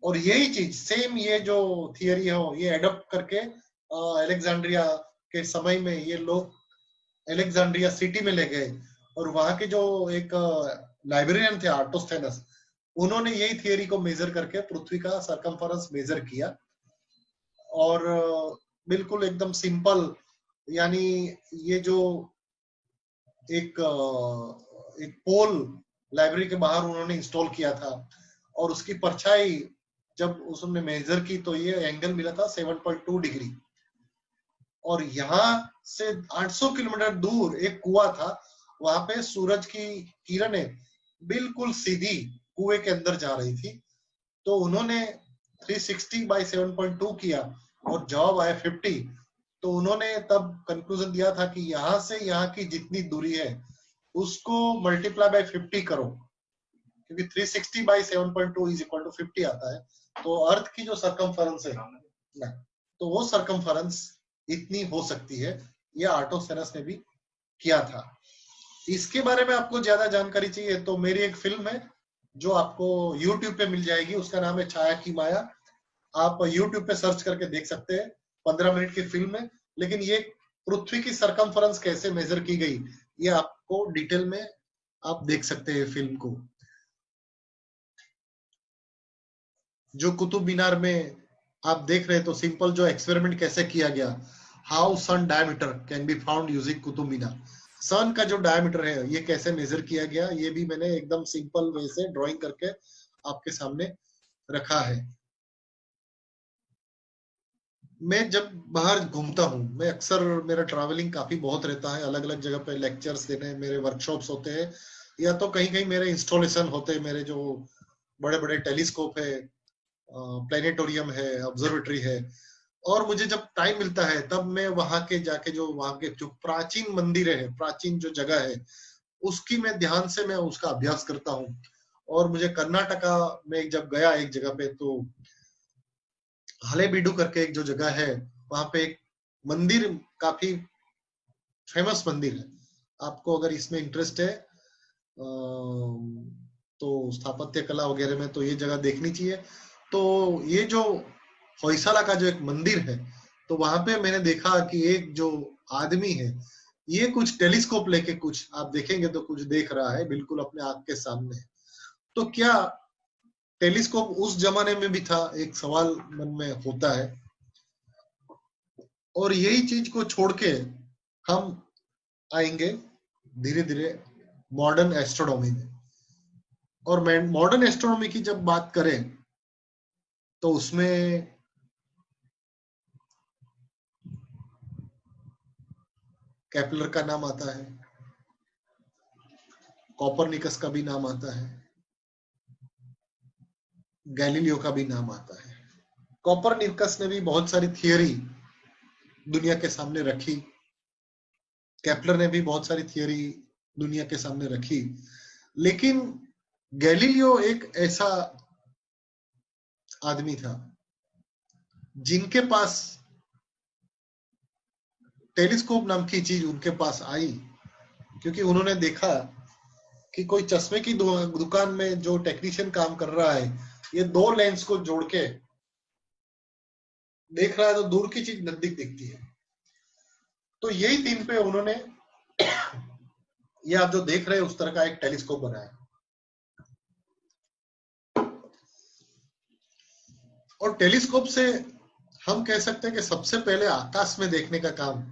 और यही चीज सेम, ये जो थियरी है ये एडॉप्ट करके अलेक्जेंड्रिया के समय में ये लोग अलेक्जेंड्रिया सिटी में ले गए। और वहां के जो एक लाइब्रेरियन थे आर्टोस्थेनस, उन्होंने यही थियरी को मेजर करके पृथ्वी का सरकमफरेंस मेजर किया। और बिल्कुल एकदम सिंपल, यानी ये जो एक एक पोल लाइब्रेरी के बाहर उन्होंने इंस्टॉल किया था, और उसकी परछाई जब उसने मेजर की तो ये एंगल मिला था 7.2 डिग्री। और यहाँ से 800 किलोमीटर दूर एक कुआं था, वहां पे सूरज की किरणें बिल्कुल सीधी कुएं के अंदर जा रही थी। तो उन्होंने 360 बाई 7.2 किया और जवाब आया 50। तो उन्होंने तब कंक्लूजन दिया था कि यहाँ से यहाँ की जितनी दूरी है उसको मल्टीप्लाई बाय 50 करो, क्योंकि 360 बाई 7.2 इज इक्वल टू 50 आता है। तो अर्थ की जो सरकमफेरेंस है ना, तो वो सरकमफेरेंस इतनी हो सकती है। ये आर्टोसेनस ने भी किया था। इसके बारे में आपको ज्यादा जानकारी चाहिए तो मेरी एक फिल्म है जो आपको YouTube पे मिल जाएगी, उसका नाम है छाया की माया। आप YouTube पे सर्च करके देख सकते हैं, 15 मिनट की फिल्म है। लेकिन ये पृथ्वी की सरकमफेरेंस कैसे मेजर की गई ये आपको डिटेल में आप देख सकते हैं फिल्म को। जो कुतुब मीनार में आप देख रहे हैं तो सिंपल जो एक्सपेरिमेंट कैसे किया गया, how sun diameter can be found using Qutub Minar. Sun का जो डायमीटर है ये कैसे मेजर किया गया, ये भी मैंने एकदम सिंपल वे से ड्राइंग करके आपके सामने रखा है। मैं जब बाहर घूमता हूँ, मैं अक्सर, मेरा ट्रैवलिंग काफी बहुत रहता है, अलग अलग जगह पे लेक्चर्स देने, मेरे वर्कशॉप्स होते हैं, या तो कहीं कहीं मेरे इंस्टॉलेशन होते हैं, मेरे जो बड़े बड़े टेलीस्कोप है, प्लेनेटोरियम है, ऑब्जर्वेटरी है। और मुझे जब टाइम मिलता है तब मैं वहां के जाके जो वहां के जो प्राचीन मंदिर है, प्राचीन जो जगह है, उसकी मैं ध्यान से मैं उसका अभ्यास करता हूँ। और मुझे कर्नाटका में जब गया एक जगह पे, तो हलेबीडु करके एक जो जगह है, वहां पे एक मंदिर, काफी फेमस मंदिर है। आपको अगर इसमें इंटरेस्ट है तो स्थापत्य कला वगैरह में, तो ये जगह देखनी चाहिए। तो ये जो होयसाला का जो एक मंदिर है, तो वहां पे मैंने देखा कि एक जो आदमी है, ये कुछ टेलीस्कोप लेके कुछ आप देखेंगे तो कुछ देख रहा है बिल्कुल अपने आंख के सामने। तो क्या टेलीस्कोप उस जमाने में भी था, एक सवाल मन में होता है। और यही चीज को छोड़ के हम आएंगे धीरे धीरे मॉडर्न एस्ट्रोनॉमी में। और मॉडर्न एस्ट्रोनॉमी की जब बात करें तो उसमें केपलर का नाम आता है, कोपरनिकस का भी नाम आता है, गैलीलियो का भी नाम आता है। कोपरनिकस ने भी बहुत सारी थियरी दुनिया के सामने रखी, केपलर ने भी बहुत सारी थियरी दुनिया के सामने रखी। लेकिन गैलीलियो एक ऐसा आदमी था जिनके पास टेलीस्कोप नाम की चीज उनके पास आई, क्योंकि उन्होंने देखा कि कोई चश्मे की दुकान में जो टेक्नीशियन काम कर रहा है, ये दो लेंस को जोड़ के देख रहा है तो दूर की चीज नजदीक दिखती है। तो यही थीम पे उन्होंने ये आप जो देख रहे हैं उस तरह का एक टेलीस्कोप बनाया। और टेलीस्कोप से हम कह सकते हैं कि सबसे पहले आकाश में देखने का काम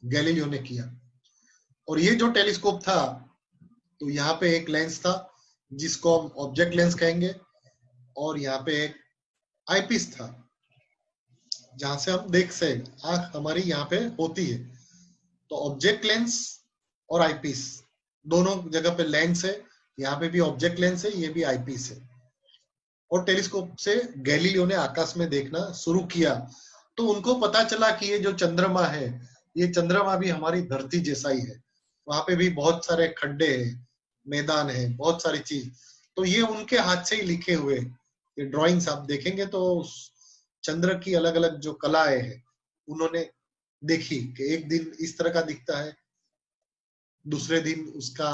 गैलीलियो ने किया। और ये जो टेलीस्कोप था, तो यहाँ पे एक लेंस था जिसको हम ऑब्जेक्ट लेंस कहेंगे, और यहाँ पे एक आईपीस था जहां से हम देख से आंख हमारी यहाँ पे होती है। तो ऑब्जेक्ट लेंस और आईपीस दोनों जगह पे लेंस है, यहाँ पे भी ऑब्जेक्ट लेंस है, ये भी आईपीस है। और टेलीस्कोप से गैलीलियो ने आकाश में देखना शुरू किया, तो उनको पता चला कि ये जो चंद्रमा है, ये चंद्रमा भी हमारी धरती जैसा ही है। वहां पे भी बहुत सारे खड्डे हैं, मैदान है, बहुत सारी चीज। तो ये उनके हाथ से ही लिखे हुए ये ड्राइंग्स आप देखेंगे तो चंद्र की अलग अलग जो कलाएं हैं उन्होंने देखी कि एक दिन इस तरह का दिखता है, दूसरे दिन उसका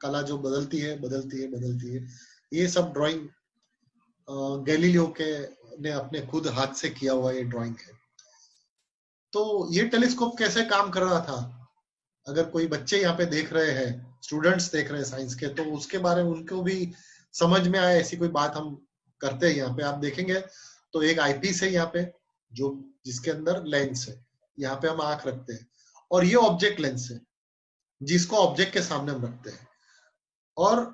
कला जो बदलती है बदलती है बदलती है। ये सब ड्राइंग गैलीलियो के ने अपने खुद हाथ से किया हुआ ये ड्राइंग है। तो ये टेलीस्कोप कैसे काम कर रहा था, अगर कोई बच्चे यहाँ पे देख रहे हैं, स्टूडेंट्स देख रहे हैं साइंस के, तो उसके बारे में उनको भी समझ में आए ऐसी कोई बात हम करते हैं। यहाँ पे आप देखेंगे तो एक आईपीस है यहाँ पे, जो जिसके अंदर लेंस है, यहाँ पे हम आंख रखते हैं, और ये ऑब्जेक्ट लेंस है जिसको ऑब्जेक्ट के सामने हम रखते हैं। और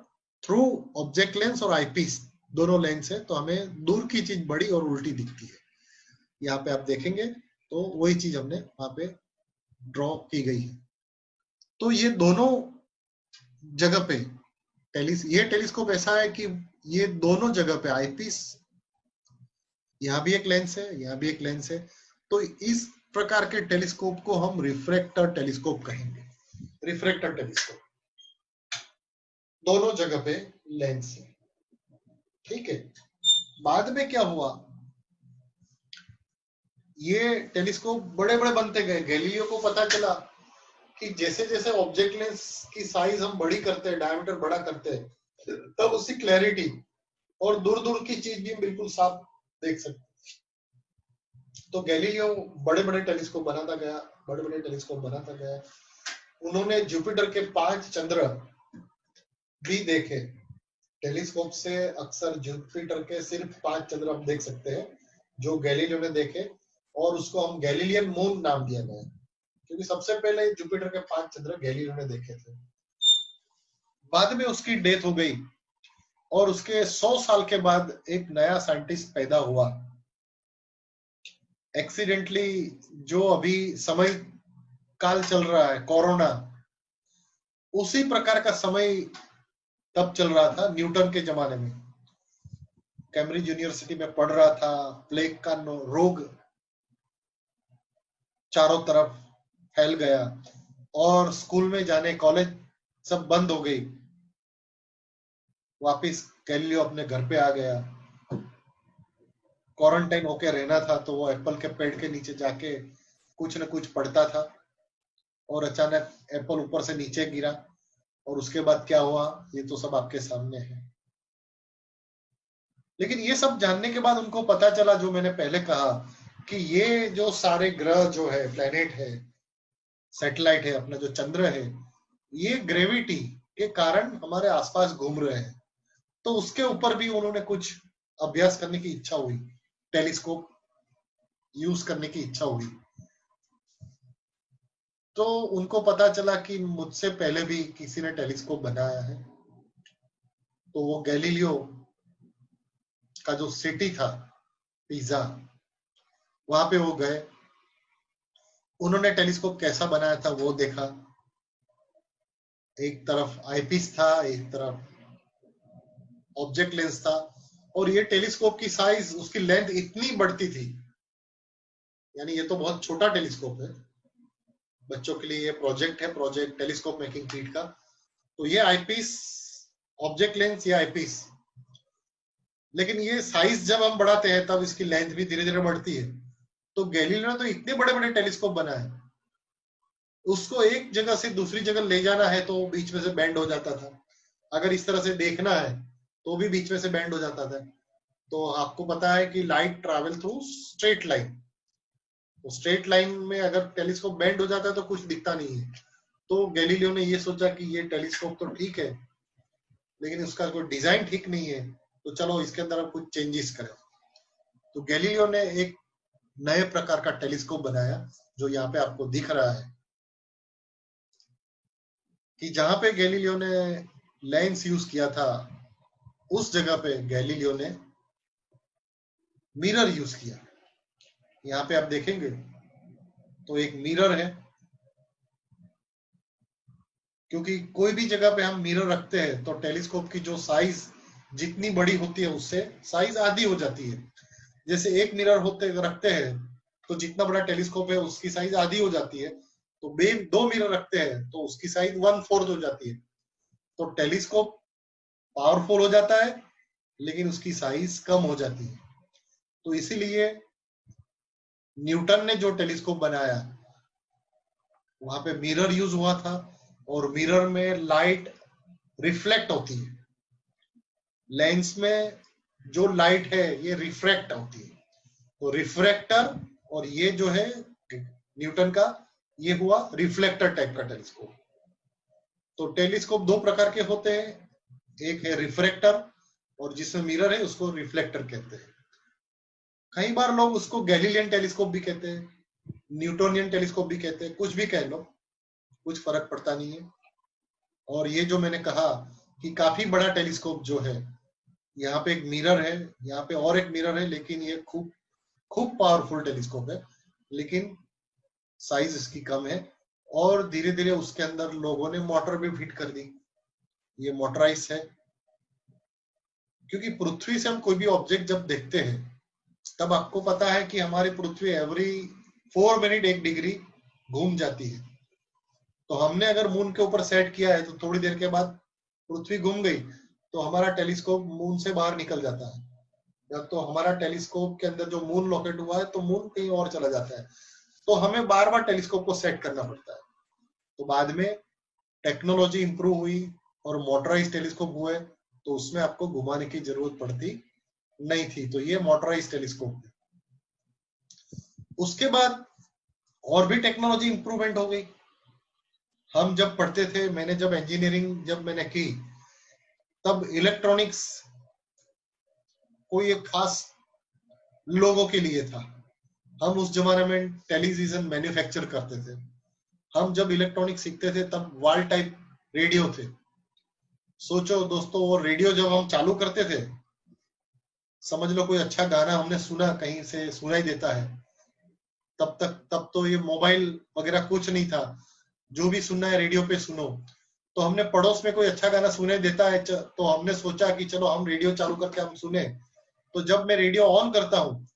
थ्रू ऑब्जेक्ट लेंस और आईपीस दोनों लेंस है, तो हमें दूर की चीज बड़ी और उल्टी दिखती है। यहाँ पे आप देखेंगे तो वही चीज हमने वहां पे ड्रॉ की गई है। तो ये दोनों जगह पे ये टेलीस्कोप ऐसा है कि ये दोनों जगह पे आईपीस, यहाँ भी एक लेंस है, यहाँ भी एक लेंस है। तो इस प्रकार के टेलीस्कोप को हम रिफ्रैक्टर टेलीस्कोप कहेंगे। रिफ्रैक्टर टेलीस्कोप, दोनों जगह पे लेंस है, ठीक है। बाद में क्या हुआ, ये टेलीस्कोप बड़े बड़े बनते गए। गैलीलियो को पता चला कि जैसे जैसे ऑब्जेक्ट लेंस की साइज हम बड़ी करते हैं, डायमीटर बड़ा करते हैं, तब उसकी क्लैरिटी और दूर दूर की चीज भी बिल्कुल साफ देख सकते। तो गैलीलियो बड़े बड़े टेलीस्कोप बनाता गया, बड़े बड़े टेलीस्कोप बनाता गया। उन्होंने जुपिटर के 5 चंद्र भी देखे। टेलीस्कोप से अक्सर जुपिटर के सिर्फ 5 चंद्र हम देख सकते हैं जो गैलीलियो ने देखे, और उसको हम गैलीलियन मून नाम दिया गया, क्योंकि सबसे पहले जुपिटर के 5 चंद्र गैलीलियो ने देखे थे। बाद में उसकी डेथ हो गई और उसके 100 साल के बाद एक नया साइंटिस्ट पैदा हुआ एक्सीडेंटली। जो अभी समय काल चल रहा है, कोरोना, उसी प्रकार का समय तब चल रहा था न्यूटन के जमाने में। कैम्ब्रिज यूनिवर्सिटी में पढ़ रहा था, प्लेग का रोग चारों तरफ फैल गया और स्कूल में जाने, कॉलेज सब बंद हो गई। वापिस गैलीलियो अपने घर पे आ गया। क्वारंटाइन होके रहना था, तो वो एप्पल के पेड़ के नीचे जाके कुछ न कुछ पढ़ता था, और अचानक एप्पल ऊपर से नीचे गिरा, और उसके बाद क्या हुआ ये तो सब आपके सामने है। लेकिन ये सब जानने के बाद उनको पता चला, जो मैंने पहले कहा, कि ये जो सारे ग्रह जो है, प्लेनेट है, सैटेलाइट है, अपना जो चंद्र है, ये ग्रेविटी के कारण हमारे आसपास घूम रहे हैं। तो उसके ऊपर भी उन्होंने कुछ अभ्यास करने की इच्छा हुई, टेलीस्कोप यूज करने की इच्छा हुई। तो उनको पता चला कि मुझसे पहले भी किसी ने टेलीस्कोप बनाया है। तो वो गैलीलियो का जो सिटी था पिज़ा, वहां पे वो गए, उन्होंने टेलीस्कोप कैसा बनाया था वो देखा। एक तरफ आईपीस था, एक तरफ ऑब्जेक्ट लेंस था, और ये टेलीस्कोप की साइज, उसकी लेंथ इतनी बढ़ती थी, यानी ये तो बहुत छोटा टेलीस्कोप है। बच्चों के लिए ये प्रोजेक्ट है, प्रोजेक्ट टेलीस्कोप मेकिंग किट का। तो ये आईपीस, ऑब्जेक्ट लेंस, ये आईपीस, लेकिन ये साइज जब हम बढ़ाते हैं तब इसकी लेंथ भी धीरे धीरे बढ़ती है। तो गैलीलियो ने तो इतने बड़े बड़े टेलीस्कोप बनाए, उसको एक जगह से दूसरी जगह ले जाना है तो बीच में से बैंड हो जाता था। अगर इस तरह से देखना है तो भी बीच में से बैंड हो जाता था। तो आपको पता है कि light travel through straight line, तो स्ट्रेट लाइन में अगर टेलीस्कोप बैंड हो जाता है तो कुछ दिखता नहीं है। तो गैलीलियो ने ये सोचा कि ये टेलीस्कोप तो ठीक है, लेकिन उसका कोई डिजाइन ठीक नहीं है, तो चलो इसके अंदर हम कुछ चेंजेस करें। तो गैलीलियो ने एक नए प्रकार का टेलीस्कोप बनाया, जो यहाँ पे आपको दिख रहा है, कि जहां पे गैलीलियो ने लेंस यूज किया था, उस जगह पे गैलीलियो ने मिरर यूज किया। यहाँ पे आप देखेंगे तो एक मिरर है, क्योंकि कोई भी जगह पे हम मिरर रखते हैं तो टेलीस्कोप की जो साइज जितनी बड़ी होती है उससे साइज आधी हो जाती है। जैसे एक मिरर होते रखते हैं तो जितना बड़ा टेलीस्कोप है उसकी साइज आधी हो जाती है, तो दो मिरर रखते हैं तो उसकी साइज 1/4 हो जाती है। तो टेलीस्कोप पावरफुल हो जाता है, लेकिन उसकी साइज कम हो जाती है। तो इसीलिए न्यूटन ने जो टेलीस्कोप बनाया, वहां पे मिरर यूज हुआ था, और मिरर में लाइट रिफ्लेक्ट होती है, लेंस में जो लाइट है ये रिफ्रैक्ट होती है। तो रिफ्रैक्टर, और ये जो है न्यूटन का, ये हुआ रिफ्लेक्टर टाइप का टेलीस्कोप। तो टेलीस्कोप दो प्रकार के होते हैं, एक है रिफ्रैक्टर, और जिसमें मिरर है उसको रिफ्लेक्टर कहते हैं। कई बार लोग उसको गैलीलियन टेलीस्कोप भी कहते हैं, न्यूटोनियन टेलीस्कोप भी कहते हैं, कुछ भी कह लो, कुछ फर्क पड़ता नहीं है। और ये जो मैंने कहा कि काफी बड़ा टेलीस्कोप जो है, यहाँ पे एक मिरर है, यहाँ पे और एक मिरर है, लेकिन ये खूब खूब पावरफुल टेलीस्कोप है, लेकिन साइज इसकी कम है। और धीरे धीरे उसके अंदर लोगों ने मोटर भी फिट कर दी, ये मोटराइज है। क्योंकि पृथ्वी से हम कोई भी ऑब्जेक्ट जब देखते हैं, तब आपको पता है कि हमारी पृथ्वी एवरी 4 मिनट 1 डिग्री घूम जाती है। तो हमने अगर मून के ऊपर सेट किया है, तो थोड़ी देर के बाद पृथ्वी घूम गई, तो हमारा टेलीस्कोप मून से बाहर निकल जाता है। या तो हमारा टेलीस्कोप के अंदर जो मून लोकेट हुआ है, तो मून कहीं और चला जाता है। तो हमें बार बार टेलीस्कोप को सेट करना पड़ता है। तो बाद में टेक्नोलॉजी इंप्रूव हुई और मोटराइज टेलीस्कोप हुए, तो उसमें आपको घुमाने की जरूरत पड़ती नहीं थी। तो ये मोटराइज टेलीस्कोप है। उसके बाद और भी टेक्नोलॉजी इंप्रूवमेंट हो गई। हम जब पढ़ते थे, मैंने जब इंजीनियरिंग जब मैंने की, तब इलेक्ट्रॉनिक्स कोई एक खास लोगों के लिए था। हम उस जमाने में टेलीविजन मैन्युफैक्चर करते थे। हम जब इलेक्ट्रॉनिक्स सीखते थे, तब वॉल टाइप रेडियो थे। सोचो दोस्तों, वो रेडियो जब हम चालू करते थे, समझ लो कोई अच्छा गाना हमने सुना, कहीं से सुनाई देता है, तब तो ये मोबाइल वगैरह कुछ नहीं था। जो भी सुनना है रेडियो पे सुनो। तो हमने पड़ोस में कोई अच्छा गाना सुनाई देता है, तो हमने सोचा कि चलो हम रेडियो चालू करके हम सुने। तो जब मैं रेडियो ऑन करता हूँ,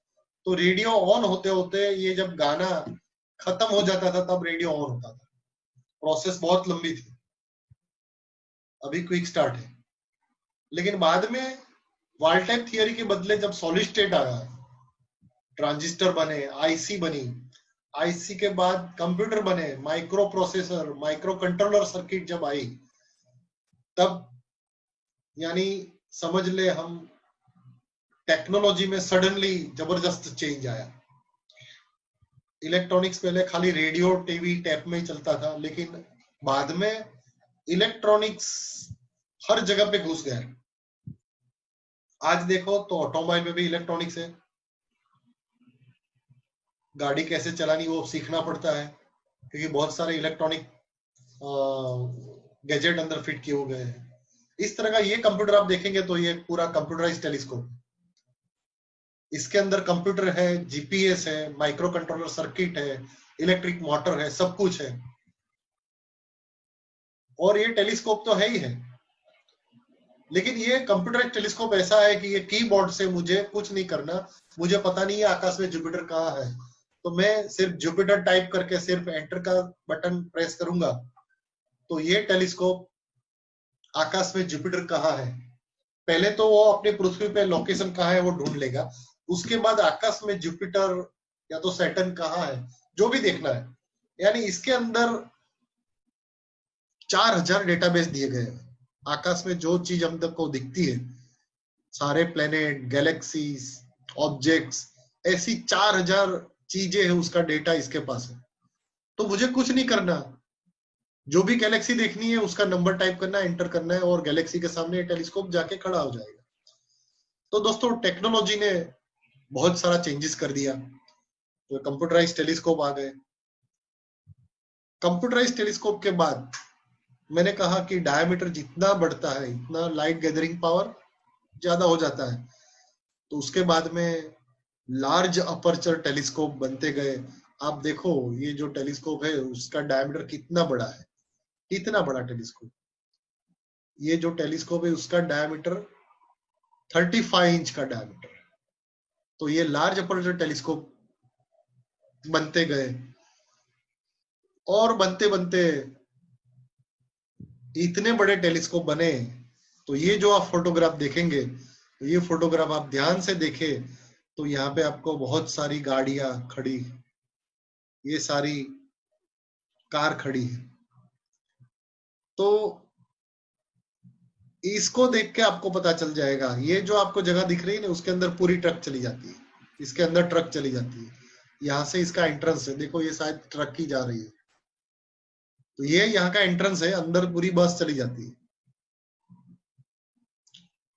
तो रेडियो ऑन होते होते ये जब गाना खत्म हो जाता था, तब रेडियो ऑन होता था। प्रोसेस बहुत लंबी थी। अभी क्विक स्टार्ट है। लेकिन बाद में वॉल टाइप थियरी के बदले जब सॉलिड स्टेट आया, ट्रांजिस्टर बने, आईसी बनी, आईसी के बाद कंप्यूटर बने, micro processor, micro controller circuit जब आई, तब यानी समझ ले हम टेक्नोलॉजी में सडनली जबरदस्त चेंज आया। इलेक्ट्रॉनिक्स पहले खाली रेडियो, टीवी, टैप में ही चलता था, लेकिन बाद में इलेक्ट्रॉनिक्स हर जगह पे घुस गया। आज देखो तो ऑटोमोबाइल में भी इलेक्ट्रॉनिक्स है। गाड़ी कैसे चलानी वो सीखना पड़ता है, क्योंकि बहुत सारे इलेक्ट्रॉनिक गैजेट अंदर फिट किए गए हैं। इस तरह का ये कंप्यूटर आप देखेंगे तो ये पूरा कंप्यूटराइज टेलीस्कोप। इसके अंदर कंप्यूटर है, जीपीएस है, माइक्रो कंट्रोलर सर्किट है, इलेक्ट्रिक मोटर है, सब कुछ है। और ये टेलीस्कोप तो है ही है, लेकिन ये कंप्यूटराइज टेलीस्कोप ऐसा है कि ये कीबोर्ड से मुझे कुछ नहीं करना। मुझे पता नहीं है आकाश में जुपिटर कहाँ है, तो मैं सिर्फ जुपिटर टाइप करके सिर्फ एंटर का बटन प्रेस करूंगा, तो ये टेलीस्कोप आकाश में जुपिटर कहाँ है, पहले तो वो अपने पृथ्वी पे लोकेशन कहाँ है वो ढूंढ लेगा। उसके बाद आकाश में जुपिटर या तो सैटर्न कहाँ है, जो भी देखना है। यानी इसके अंदर 4000 डेटाबेस दिए गए हैं। आकाश में जो चीज हम तक को दिखती है, सारे प्लेनेट, गैलेक्सीज, ऑब्जेक्ट्स, ऐसी 4000 चीजें है, उसका डेटा इसके पास है। तो मुझे कुछ नहीं करना, जो भी गैलेक्सी देखनी है उसका नंबर टाइप करना है, एंटर करना है, और गैलेक्सी के सामने टेलीस्कोप जाके खड़ा हो जाएगा। तो दोस्तों टेक्नोलॉजी ने बहुत सारा चेंजेस कर दिया। तो कंप्यूटराइज टेलीस्कोप आ गए। कंप्यूटराइज टेलीस्कोप के बाद मैंने कहा कि डायमीटर जितना बढ़ता है, इतना लाइट गैदरिंग पावर ज्यादा हो जाता है। तो उसके बाद में लार्ज अपर्चर टेलीस्कोप बनते गए। आप देखो ये जो टेलीस्कोप है उसका डायमीटर कितना बड़ा है, कितना बड़ा टेलीस्कोप। ये जो टेलीस्कोप है उसका डायमीटर 35 इंच का डायमीटर। तो ये लार्ज अपर्चर टेलीस्कोप बनते गए, और बनते बनते इतने बड़े टेलीस्कोप बने। तो ये जो आप फोटोग्राफ देखेंगे, तो ये फोटोग्राफ आप ध्यान से देखें, तो यहाँ पे आपको बहुत सारी गाड़ियां खड़ी, ये सारी कार खड़ी है। तो इसको देख के आपको पता चल जाएगा, ये जो आपको जगह दिख रही है ना, उसके अंदर पूरी ट्रक चली जाती है। इसके अंदर ट्रक चली जाती है। यहाँ से इसका एंट्रेंस है, देखो ये शायद ट्रक की जा रही है। तो ये यहाँ का एंट्रेंस है, अंदर पूरी बस चली जाती है।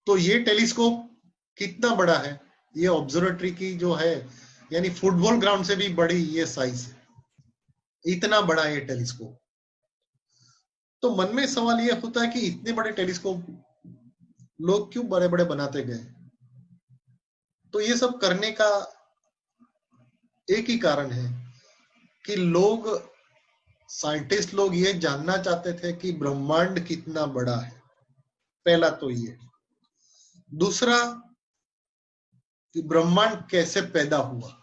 तो ये टेलीस्कोप कितना बड़ा है, ये ऑब्जर्वेटरी की जो है, यानी फुटबॉल ग्राउंड से भी बड़ी ये साइज है, इतना बड़ा ये टेलीस्कोप। तो मन में सवाल ये होता है कि इतने बड़े टेलीस्कोप लोग क्यों बड़े बड़े बनाते गए। तो ये सब करने का एक ही कारण है कि लोग, साइंटिस्ट लोग ये जानना चाहते थे कि ब्रह्मांड कितना बड़ा है। पहला तो ये। दूसरा कि ब्रह्मांड कैसे पैदा हुआ।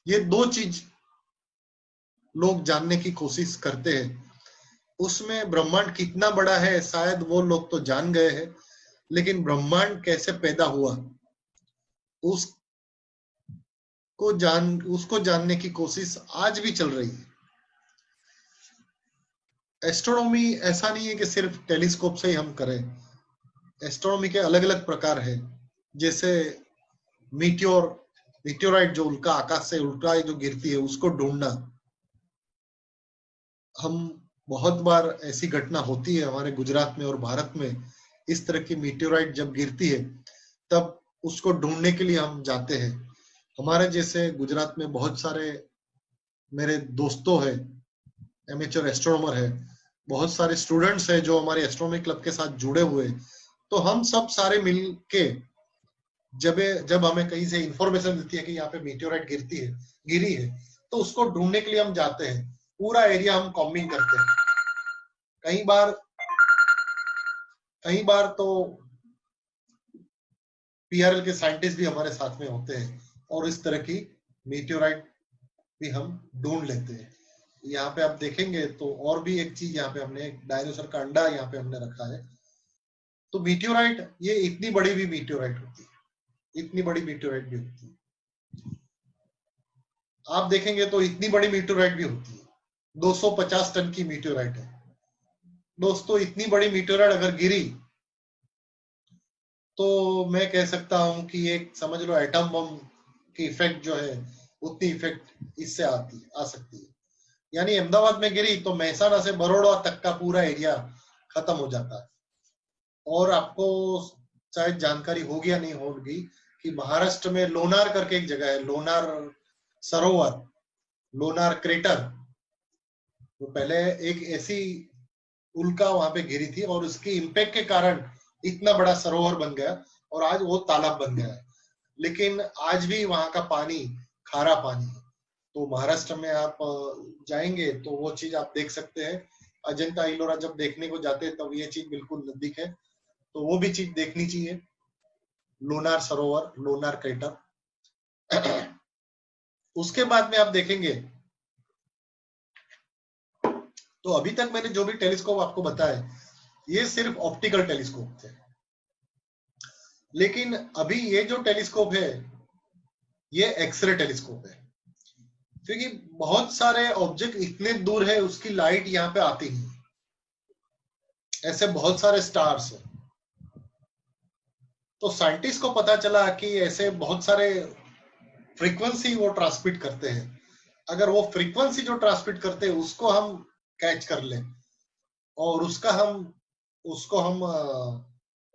ये दो चीज लोग जानने की कोशिश करते हैं। उसमें ब्रह्मांड कितना बड़ा है शायद वो लोग तो जान गए हैं, लेकिन ब्रह्मांड कैसे पैदा हुआ उसको जानने की कोशिश आज भी चल रही है। एस्ट्रोनॉमी ऐसा नहीं है कि सिर्फ टेलीस्कोप से ही हम करें। एस्ट्रोनॉमी के अलग अलग प्रकार है, जैसे मीटियोराइट जो उल्का आकाश से उल्का जो गिरती है उसको ढूंढना। हम बहुत बार ऐसी घटना होती है हमारे गुजरात में और भारत में, इस तरह की मीटियोराइट जब गिरती है तब उसको ढूंढने के लिए हम जाते हैं। हमारे जैसे गुजरात में बहुत सारे मेरे दोस्तों हैं, एमेच्योर एस्ट्रोनॉमर है, बहुत सारे स्टूडेंट्स हैं जो हमारे एस्ट्रोनॉमी क्लब के साथ जुड़े हुए। तो हम सब सारे मिल के जब हमें कहीं से इंफॉर्मेशन देती है कि यहाँ पे मीटियोराइट गिरी है, तो उसको ढूंढने के लिए हम जाते हैं। पूरा एरिया हम कॉम्बिंग करते हैं। कई बार तो पीआरएल के साइंटिस्ट भी हमारे साथ में होते हैं और इस तरह की मीटियोराइट भी हम ढूंढ लेते हैं। यहाँ पे आप देखेंगे तो और भी एक चीज, यहाँ पे हमने डायनासोर का अंडा यहाँ पे हमने रखा है। तो मीटियोराइट, ये इतनी बड़ी भी मीटियोराइट होती है, इतनी बड़ी मीटियोराइट भी होती है। आप देखेंगे तो इतनी बड़ी मीटियोराइट भी होती है, 250 टन की मीटियोराइट है। दोस्तों, इतनी बड़ी मीटियोराइट अगर गिरी तो मैं कह सकता हूं कि एक समझ लो एटम बम की इफेक्ट जो है, उतनी इफेक्ट इससे आ सकती है। यानी अहमदाबाद में गिरी तो महसाना से बड़ौदा तक का पूरा एरिया खत्म हो जाता है। और आपको शायद जानकारी होगी या नहीं होगी कि महाराष्ट्र में लोनार करके एक जगह है, लोनार सरोवर, लोनार क्रेटर। तो पहले एक ऐसी उल्का वहां पे गिरी थी और उसकी इम्पैक्ट के कारण इतना बड़ा सरोवर बन गया और आज वो तालाब बन गया है। लेकिन आज भी वहां का पानी खारा पानी है। तो महाराष्ट्र में आप जाएंगे तो वो चीज आप देख सकते हैं। अजंता इलोरा जब देखने को जाते हैं तब ये चीज बिल्कुल नजदीक है, तो वो भी चीज देखनी चाहिए, लोनार सरोवर, लोनार क्रेटर। उसके बाद में आप देखेंगे तो अभी तक मैंने जो भी टेलीस्कोप आपको बताए ये सिर्फ ऑप्टिकल टेलीस्कोप थे, लेकिन अभी ये जो टेलीस्कोप है ये एक्सरे टेलीस्कोप है। क्योंकि बहुत सारे ऑब्जेक्ट इतने दूर है उसकी लाइट यहाँ पे आती नहीं, ऐसे बहुत सारे स्टार्स है। तो साइंटिस्ट को पता चला कि ऐसे बहुत सारे फ्रीक्वेंसी वो ट्रांसमिट करते हैं। अगर वो फ्रीक्वेंसी जो ट्रांसमिट करते हैं उसको हम कैच कर लें और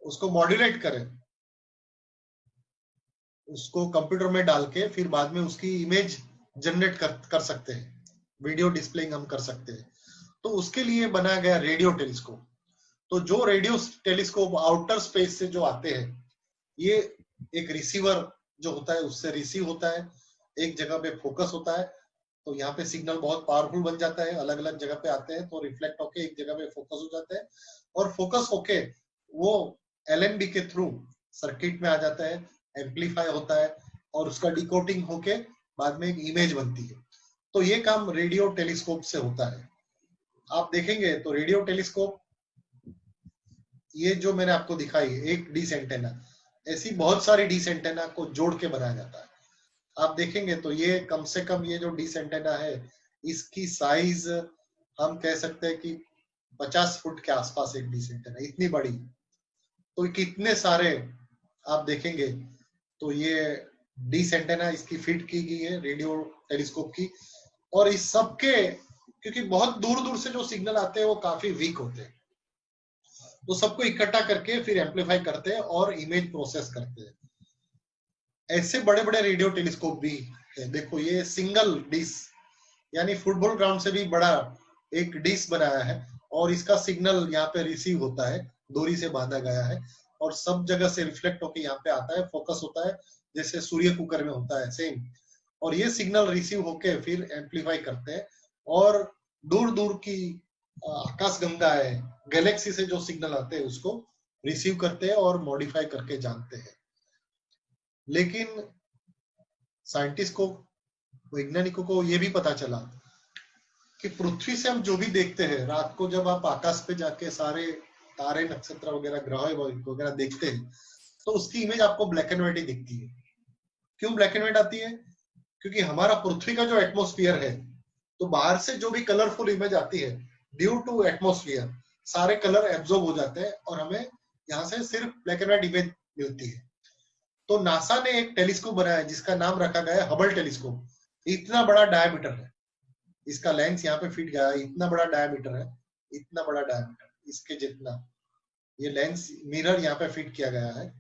उसको मॉड्यूलेट करें, उसको कंप्यूटर में डाल के फिर बाद में उसकी इमेज जनरेट कर सकते हैं, वीडियो डिस्प्लेइंग हम कर सकते हैं। तो उसके लिए बनाया गया रेडियो टेलीस्कोप। तो जो रेडियो टेलीस्कोप आउटर स्पेस से जो आते हैं, ये एक रिसीवर जो होता है उससे रिसीव होता है, एक जगह पे फोकस होता है। तो यहाँ पे सिग्नल बहुत पावरफुल बन जाता है, अलग अलग जगह पे आते हैं तो रिफ्लेक्ट होके एक जगह पे फोकस हो जाता है और फोकस होके वो एलएनबी के थ्रू सर्किट में आ जाता है, एम्पलीफाई होता है और उसका डिकोडिंग होके बाद में एक इमेज बनती है। तो ये काम रेडियो टेलीस्कोप से होता है। आप देखेंगे तो रेडियो टेलीस्कोप, ये जो मैंने आपको दिखाई एक डिश एंटेना, ऐसी बहुत सारी डिश एंटेना को जोड़ के बनाया जाता है। आप देखेंगे तो ये कम से कम ये जो डिश एंटेना है इसकी साइज हम कह सकते हैं कि 50 फुट के आसपास एक डिश एंटेना, इतनी बड़ी। तो कितने सारे आप देखेंगे तो ये डिश एंटेना इसकी फिट की गई है रेडियो टेलीस्कोप की। और इस सब के, क्योंकि बहुत दूर दूर से जो सिग्नल आते हैं वो काफी वीक होते हैं, तो सबको इकट्ठा करके फिर एम्पलीफाई करते हैं और इमेज प्रोसेस करते हैं। ऐसे बड़े बड़े रेडियो टेलीस्कोप भी है। देखो ये सिंगल डिश, यानी फुटबॉल ग्राउंड से भी बड़ा एक डिश बनाया है और इसका सिग्नल यहाँ पे रिसीव होता है, डोरी से बांधा गया है और सब जगह से रिफ्लेक्ट होकर यहाँ पे आता है, फोकस होता है, जैसे सूर्य कुकर में होता है सेम। और ये सिग्नल रिसीव होके फिर एम्पलीफाई करते हैं और दूर दूर की आकाश गंगा है, गैलेक्सी से जो सिग्नल आते हैं उसको रिसीव करते हैं और मॉडिफाई करके जानते हैं। लेकिन साइंटिस्ट को, वैज्ञानिकों को ये भी पता चला कि पृथ्वी से हम जो भी देखते हैं, रात को जब आप आकाश पे जाके सारे तारे, नक्षत्र वगैरह, ग्रह वगैरह देखते हैं, तो उसकी इमेज आपको ब्लैक एंड व्हाइट ही दिखती है। क्यों ब्लैक एंड व्हाइट आती है? क्योंकि हमारा पृथ्वी का जो एटमॉस्फेयर है, तो बाहर से जो भी कलरफुल इमेज आती है, ड्यू टू एटमॉस्फेयर सारे कलर एब्जॉर्ब हो जाते हैं और हमें यहाँ से सिर्फ ब्लैक एंड व्हाइट इमेज मिलती है। तो नासा ने एक टेलीस्कोप बनाया जिसका नाम रखा गया है हबल टेलीस्कोप। इतना बड़ा डायमीटर है, इसका लेंस यहाँ पे फिट गया है, इतना बड़ा डायमीटर है, इतना बड़ा डायमीटर, इसके जितना ये लेंस मिरर यहाँ पे फिट किया गया है।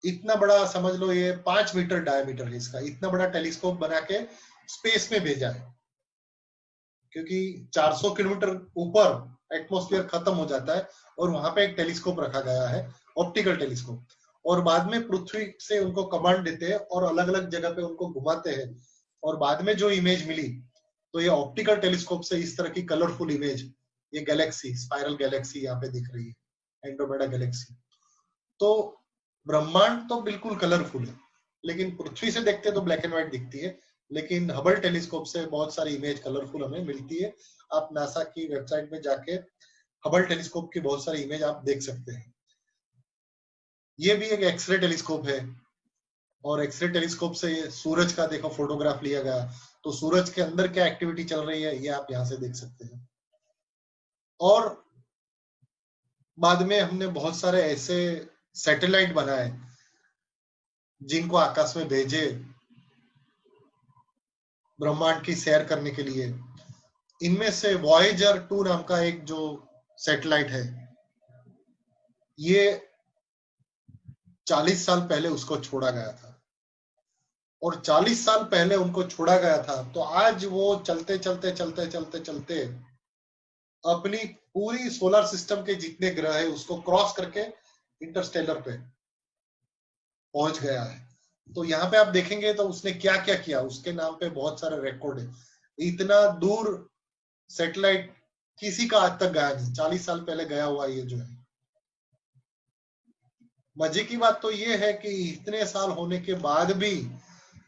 इतना बड़ा, समझ लो ये 5 मीटर डायमीटर है इसका। इतना बड़ा टेलीस्कोप बना के स्पेस में भेजा है, क्योंकि 400 किलोमीटर ऊपर एटमॉस्फेयर खत्म हो जाता है और वहां पे एक टेलीस्कोप रखा गया है, ऑप्टिकल टेलीस्कोप, और बाद में पृथ्वी से उनको कमांड देते हैं और अलग अलग जगह पे उनको घुमाते हैं और बाद में जो इमेज मिली, तो ये ऑप्टिकल टेलीस्कोप से इस तरह की कलरफुल इमेज, ये गैलेक्सी, स्पाइरल गैलेक्सी यहाँ पे दिख रही है, एंड्रोमेडा गैलेक्सी। तो ब्रह्मांड तो बिल्कुल कलरफुल है, लेकिन पृथ्वी से देखते तो ब्लैक एंड व्हाइट दिखती है, लेकिन हबल टेलीस्कोप से बहुत सारी इमेज कलरफुल हमें मिलती है। आप नासा की वेबसाइट में जाके हबल टेलीस्कोप की बहुत सारी इमेज आप देख सकते हैं। ये भी एक एक्सरे टेलीस्कोप है और एक्सरे टेलीस्कोप से सूरज का देखो फोटोग्राफ लिया गया, तो सूरज के अंदर क्या एक्टिविटी चल रही है ये आप यहाँ से देख सकते हैं। और बाद में हमने बहुत सारे ऐसे सैटेलाइट बनाए जिनको आकाश में भेजे ब्रह्मांड की सैर करने के लिए। इनमें से वॉयेजर 2 नाम का एक जो सैटेलाइट है, ये 40 साल पहले उसको छोड़ा गया था और 40 साल पहले उनको छोड़ा गया था, तो आज वो चलते चलते चलते चलते चलते अपनी पूरी सोलर सिस्टम के जितने ग्रह है उसको क्रॉस करके इंटरस्टेलर पे पहुंच गया है। तो यहाँ पे आप देखेंगे तो उसने क्या क्या किया, उसके नाम पे बहुत सारे रिकॉर्ड है। इतना दूर सैटेलाइट किसी का आज तक गया नहीं, 40 साल पहले गया हुआ ये जो है। मजे की बात तो ये है कि इतने साल होने के बाद भी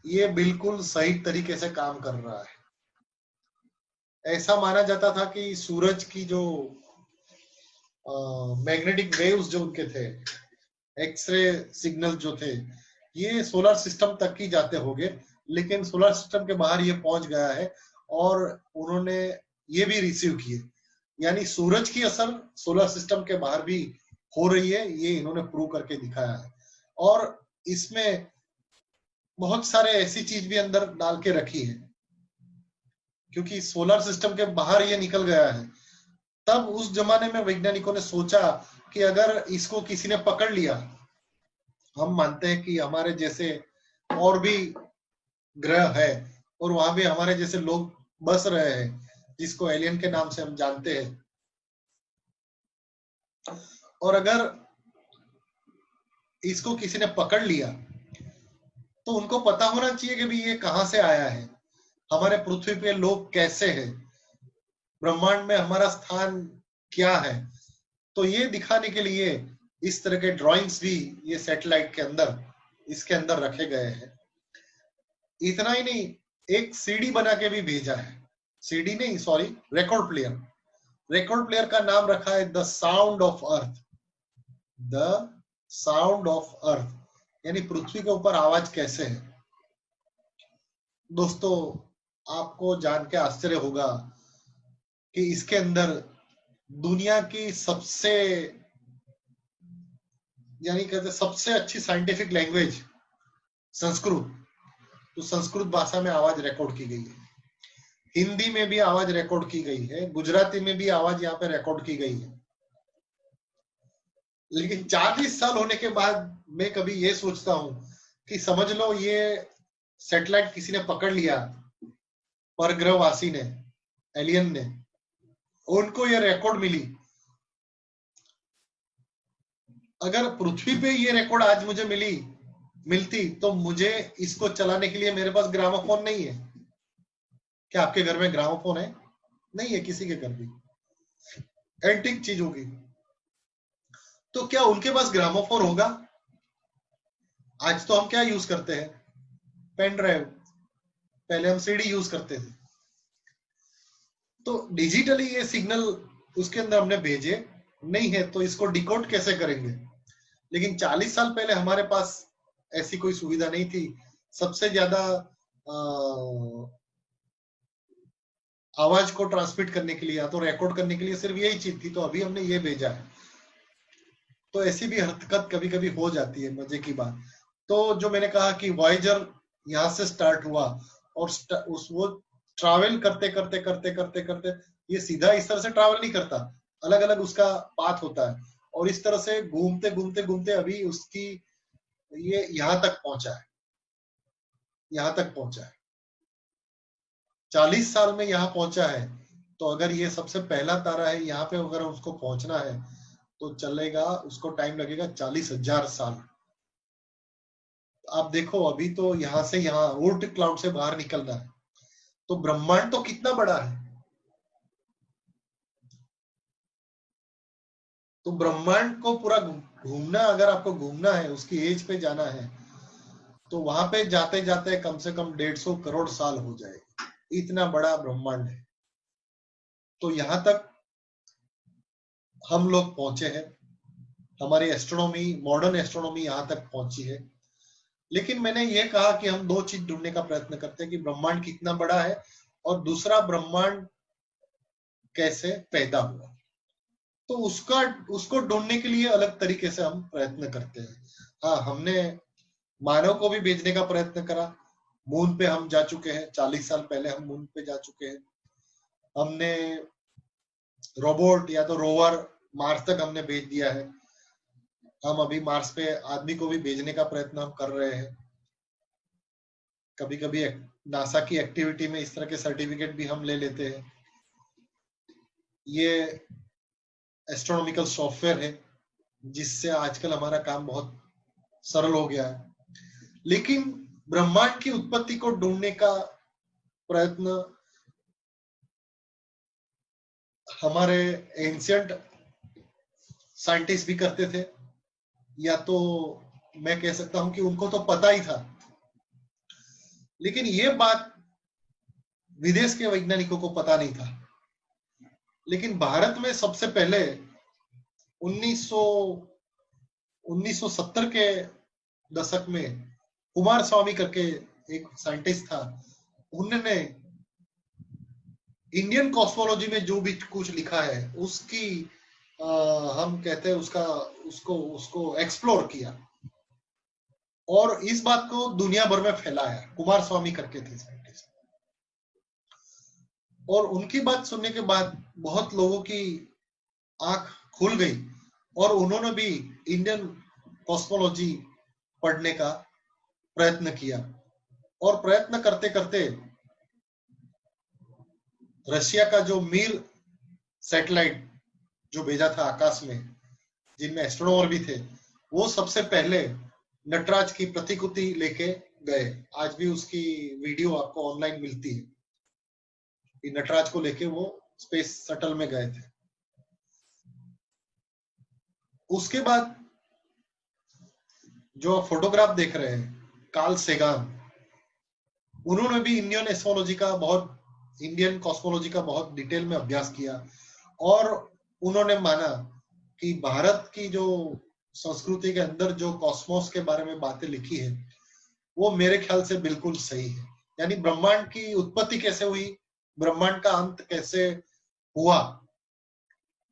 ये बिल्कुल सही तरीके से काम कर रहा है। ऐसा माना जाता था कि सूरज की जो मैग्नेटिक वेव्स जो उनके थे, एक्सरे सिग्नल जो थे, ये सोलर सिस्टम तक ही जाते होंगे, लेकिन सोलर सिस्टम के बाहर ये पहुंच गया है और उन्होंने ये भी रिसीव किए। यानी सूरज की असर सोलर सिस्टम के बाहर भी हो रही है, ये इन्होंने प्रूव करके दिखाया है। और इसमें बहुत सारे ऐसी चीज भी अंदर डाल के रखी है, क्योंकि सोलर सिस्टम के बाहर ये निकल गया है। तब उस जमाने में वैज्ञानिकों ने सोचा कि अगर इसको किसी ने पकड़ लिया, हम मानते हैं कि हमारे जैसे और भी ग्रह है और वहां भी हमारे जैसे लोग बस रहे हैं, जिसको एलियन के नाम से हम जानते हैं, और अगर इसको किसी ने पकड़ लिया तो उनको पता होना चाहिए कि भी ये कहां से आया है, हमारे पृथ्वी पे लोग कैसे हैं, ब्रह्मांड में हमारा स्थान क्या है। तो ये दिखाने के लिए इस तरह के ड्राइंग्स भी ये सैटेलाइट के अंदर, इसके अंदर रखे गए हैं। इतना ही नहीं, एक सीडी बना के भी भेजा है, सीडी नहीं sorry, record player. Record player का नाम रखा है the sound of earth. The sound of earth यानी पृथ्वी के ऊपर आवाज कैसे है। दोस्तों, आपको जान के आश्चर्य होगा कि इसके अंदर दुनिया की सबसे, यानी कहते सबसे अच्छी साइंटिफिक लैंग्वेज संस्कृत, तो संस्कृत भाषा में आवाज रिकॉर्ड की गई है। हिंदी में भी आवाज रिकॉर्ड की गई है, गुजराती में भी आवाज यहाँ पे रिकॉर्ड की गई है। लेकिन 40 साल होने के बाद मैं कभी ये सोचता हूं कि समझ लो ये सैटेलाइट किसी ने पकड़ लिया, परग्रहवासी ने, एलियन ने, उनको ये रिकॉर्ड मिली। अगर पृथ्वी पे ये रिकॉर्ड आज मुझे मिलती तो मुझे इसको चलाने के लिए मेरे पास ग्रामोफोन नहीं है। क्या आपके घर में ग्रामोफोन है? नहीं है किसी के घर भी, एंटीक चीज होगी। तो क्या उनके पास ग्रामोफोन होगा? आज तो हम क्या यूज करते हैं? Pen drive. पहले हम सीडी यूज करते थे। तो डिजिटली ये सिग्नल उसके अंदर हमने भेजे नहीं है, तो इसको डिकोड कैसे करेंगे? लेकिन 40 साल पहले हमारे पास ऐसी कोई सुविधा नहीं थी। सबसे ज्यादा आवाज को ट्रांसमिट करने के लिए या तो रिकॉर्ड करने के लिए सिर्फ यही चीज थी, तो अभी हमने ये भेजा है। तो ऐसी भी हरकत कभी कभी हो जाती है, मजे की बात। तो जो मैंने कहा कि वॉयेजर यहाँ से स्टार्ट हुआ और वो ट्रैवल करते करते करते करते करते, ये सीधा इस तरह से ट्रैवल नहीं करता, अलग अलग उसका पाथ होता है, और इस तरह से घूमते घूमते घूमते अभी उसकी ये यहाँ तक पहुंचा है। यहाँ तक पहुंचा है, 40 साल में यहाँ पहुंचा है। तो अगर ये सबसे पहला तारा है, यहाँ पे अगर उसको पहुंचना है तो चलेगा, उसको टाइम लगेगा 40,000 साल। आप देखो, अभी तो यहाँ से यहाँ ओर्ट क्लाउड से बाहर निकलना है, तो ब्रह्मांड तो कितना बड़ा है। तो ब्रह्मांड को पूरा घूमना, अगर आपको घूमना है, उसकी एज पे जाना है, तो वहां पे जाते जाते कम से कम 150 करोड़ साल हो जाए। इतना बड़ा ब्रह्मांड है। तो यहां तक हम लोग पहुंचे हैं, हमारी एस्ट्रोनॉमी, मॉडर्न एस्ट्रोनॉमी यहां तक पहुंची है। लेकिन मैंने ये कहा कि हम दो चीज ढूंढने का प्रयत्न करते हैं कि ब्रह्मांड कितना बड़ा है, और दूसरा ब्रह्मांड कैसे पैदा हुआ। तो उसको ढूंढने के लिए अलग तरीके से हम प्रयत्न करते हैं। हाँ, हमने मानव को भी भेजने का प्रयत्न करा। मून पे हम जा चुके हैं, 40 साल पहले हम मून पे जा चुके हैं। हमने रोबोट या तो रोवर मार्स तक हमने भेज दिया है। हम अभी मार्स पे आदमी को भी भेजने का प्रयत्न हम कर रहे हैं। कभी कभी नासा की एक्टिविटी में इस तरह के सर्टिफिकेट भी हम ले लेते हैं। ये एस्ट्रोनॉमिकल सॉफ्टवेयर है जिससे आजकल हमारा काम बहुत सरल हो गया है। लेकिन ब्रह्मांड की उत्पत्ति को ढूंढने का प्रयत्न हमारे एंशियंट साइंटिस्ट भी करते थे, या तो मैं कह सकता हूं कि उनको तो पता ही था। लेकिन ये बात विदेश के वैज्ञानिकों को पता नहीं था। लेकिन भारत में सबसे पहले 1970 के दशक में कुमार स्वामी करके एक साइंटिस्ट था, उन्होंने इंडियन कॉस्मोलॉजी में जो भी कुछ लिखा है उसकी हम कहते हैं उसको एक्सप्लोर किया और इस बात को दुनिया भर में फैलाया। कुमार स्वामी करके थे साइंटिस्ट, और उनकी बात सुनने के बाद बहुत लोगों की आंख खुल गई और उन्होंने भी इंडियन कॉस्मोलॉजी पढ़ने का प्रयत्न किया। और प्रयत्न करते करते रशिया का जो मीर सैटेलाइट जो भेजा था आकाश में, जिनमें एस्ट्रोनॉमर भी थे, वो सबसे पहले नटराज की प्रतिकृति लेके गए। आज भी उसकी वीडियो आपको ऑनलाइन मिलती है कि नटराज को लेके वो स्पेस शटल में गए थे। उसके बाद जो आप फोटोग्राफ देख रहे हैं, कार्ल सेगान, उन्होंने भी इंडियन कॉस्मोलॉजी का बहुत डिटेल में अभ्यास किया और उन्होंने माना कि भारत की जो संस्कृति के अंदर जो कॉस्मोस के बारे में बातें लिखी है वो मेरे ख्याल से बिल्कुल सही है। यानी ब्रह्मांड की उत्पत्ति कैसे हुई, ब्रह्मांड का अंत कैसे हुआ।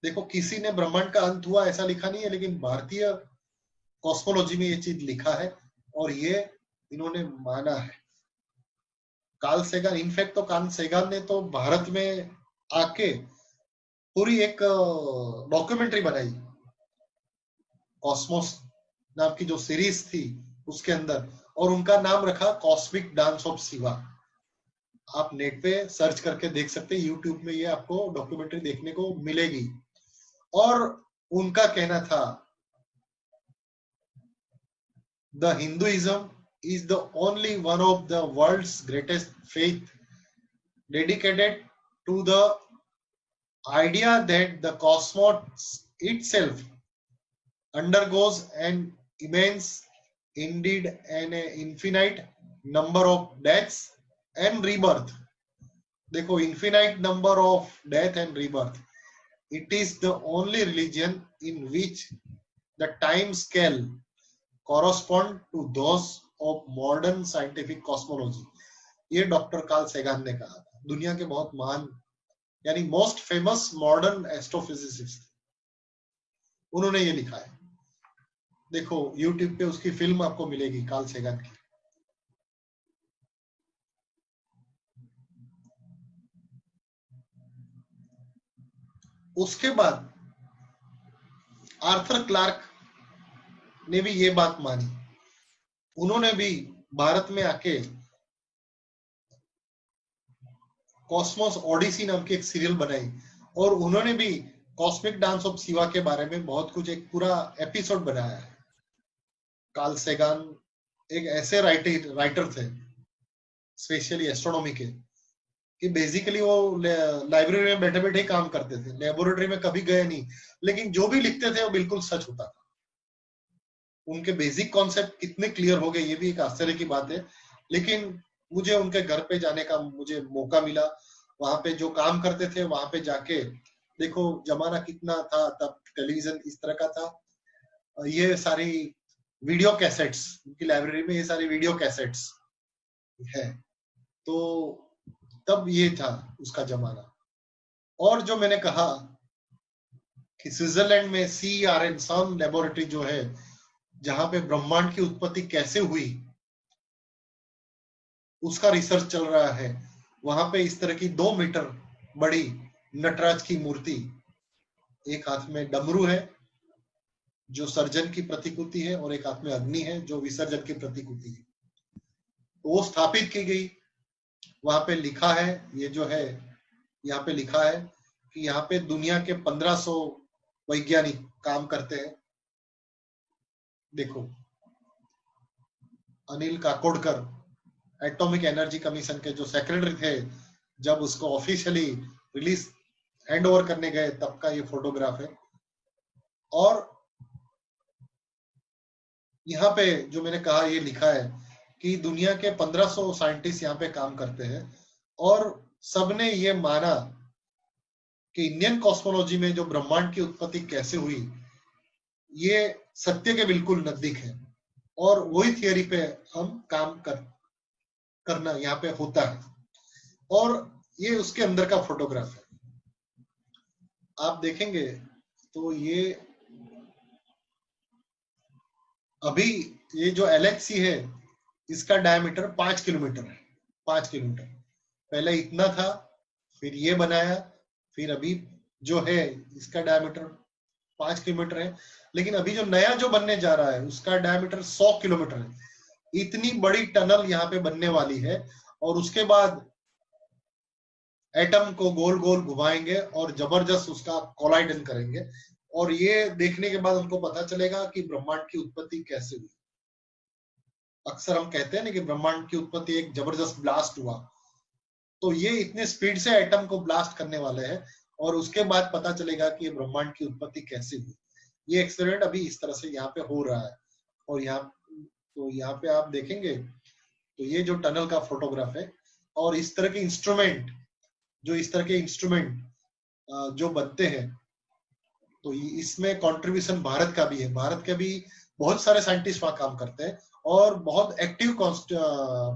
देखो, किसी ने ब्रह्मांड का अंत हुआ ऐसा लिखा नहीं है, लेकिन भारतीय कॉस्मोलॉजी में ये चीज लिखा है और ये इन्होंने माना है। कार्ल सेगान, इनफैक्ट तो कार्ल सेगान ने तो भारत में आके पूरी एक डॉक्यूमेंट्री बनाई, कॉस्मोस नाम की जो सीरीज थी उसके अंदर, और उनका नाम रखा कॉस्मिक डांस ऑफ शिवा। आप नेट पे सर्च करके देख सकते हैं, यूट्यूब में ये आपको डॉक्यूमेंट्री देखने को मिलेगी। और उनका कहना था the Hinduism is the only one of the world's greatest faith dedicated to the idea that the cosmos itself undergoes an immense, indeed an infinite number of deaths and rebirth. देखो, infinite number of death and rebirth. It is the only religion in which the time scale correspond to those of modern scientific cosmology. ये doctor Karl सेगान ने कहा था, दुनिया के बहुत महान यानी मोस्ट फेमस मॉडर्न एस्ट्रोफिजिसिस्ट, उन्होंने ये लिखा है। देखो यूट्यूब पे उसकी फिल्म आपको मिलेगी कार्ल सेगान की। उसके बाद आर्थर क्लार्क ने भी ये बात मानी, उन्होंने भी भारत में आके कॉस्मोस ओडिसी नाम की एक सीरियल बनाई और उन्होंने भी कॉस्मिक डांस ऑफ शिवा के बारे में बहुत कुछ, एक पूरा एपिसोड बनाया है। कार्ल सेगान एक ऐसे राइटर थे स्पेशली एस्ट्रोनॉमी के, कि बेसिकली वो लाइब्रेरी में बैठे बैठे काम करते थे, लेबोरेटरी में कभी गए नहीं, लेकिन जो भी लिखते थे वो बिल्कुल सच होता था। उनके बेसिक कॉन्सेप्ट कितने क्लियर हो गए ये भी एक आश्चर्य की बात है। लेकिन मुझे उनके घर पे जाने का मुझे मौका मिला, वहां पे जो काम करते थे वहां पे जाके देखो जमाना कितना था तब, टेलीविजन इस तरह का था, ये सारी वीडियो कैसेट्स उनकी लाइब्रेरी में, ये सारी वीडियो कैसेट्स है, तो तब ये था उसका जमाना। और जो मैंने कहा कि स्विट्जरलैंड में CERN सन लेबोरेटरी जो है, जहां पे ब्रह्मांड की उत्पत्ति कैसे हुई उसका रिसर्च चल रहा है, वहां पे इस तरह की 2 मीटर बड़ी नटराज की मूर्ति, एक हाथ में डमरू है जो सर्जन की प्रतिकृति है और एक हाथ में अग्नि है जो विसर्जन की प्रतिकृति है, वो स्थापित की गई। वहां पे लिखा है, ये जो है यहाँ पे लिखा है कि यहाँ पे दुनिया के 1500 वैज्ञानिक काम करते हैं। देखो Anil Kakodkar atomic energy commission के जो सेक्रेटरी थे, जब उसको ऑफिशियली रिलीज हैंड ओवर करने गए तब का ये फोटोग्राफ है। और यहाँ पे जो मैंने कहा ये लिखा है कि दुनिया के 1500 साइंटिस्ट यहाँ पे काम करते हैं और सबने ये माना कि इंडियन कॉस्मोलॉजी में जो ब्रह्मांड की उत्पत्ति कैसे हुई ये सत्य के बिल्कुल नजदीक है, और वही थियरी पे हम काम करना यहाँ पे होता है। और ये उसके अंदर का फोटोग्राफ है, आप देखेंगे तो ये अभी ये जो LHC है इसका डायमीटर 5 किलोमीटर है, 5 किलोमीटर। पहले इतना था, फिर ये बनाया, फिर अभी जो है इसका डायमीटर 5 किलोमीटर है। लेकिन अभी जो नया जो बनने जा रहा है उसका डायमीटर 100 किलोमीटर है। इतनी बड़ी टनल यहाँ पे बनने वाली है और उसके बाद एटम को गोल गोल घुमाएंगे और जबरदस्त उसका कोलाइडन करेंगे, और ये देखने के बाद उनको पता चलेगा कि ब्रह्मांड की उत्पत्ति कैसे हुई। अक्सर हम कहते हैं ना कि ब्रह्मांड की उत्पत्ति एक जबरदस्त ब्लास्ट हुआ, तो ये इतने स्पीड से एटम को ब्लास्ट करने वाले हैं और उसके बाद पता चलेगा कि ये ब्रह्मांड की उत्पत्ति कैसे हुई। ये एक्सपेरिमेंट अभी इस तरह से यहाँ पे हो रहा है। और यहाँ पे आप देखेंगे तो ये जो टनल का फोटोग्राफ है, और इस तरह के इंस्ट्रूमेंट जो बनते हैं, तो इसमें कंट्रीब्यूशन भारत का भी है। भारत के भी बहुत सारे साइंटिस्ट वहां काम करते हैं और बहुत एक्टिव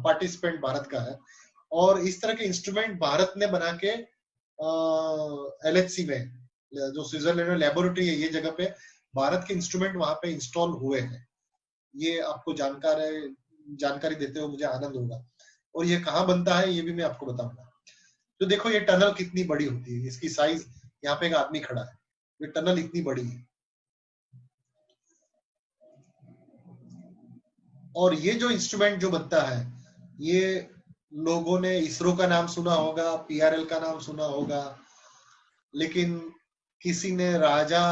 पार्टिसिपेंट भारत का है। और इस तरह के इंस्ट्रूमेंट भारत ने बना के LHC में, जो स्विट्जरलैंड में लेबोरेटरी है, ये जगह पे भारत के इंस्ट्रूमेंट वहां पे इंस्टॉल हुए हैं। ये आपको जानकारी देते हुए मुझे आनंद होगा। और ये कहाँ बनता है ये भी मैं आपको बताऊंगा। तो देखो ये टनल कितनी बड़ी होती है, इसकी साइज, यहाँ पे एक आदमी खड़ा है, ये टनल इतनी बड़ी है। और ये जो इंस्ट्रूमेंट जो बनता है, ये लोगों ने इसरो का नाम सुना होगा, पीआरएल का नाम सुना होगा, लेकिन किसी ने Raja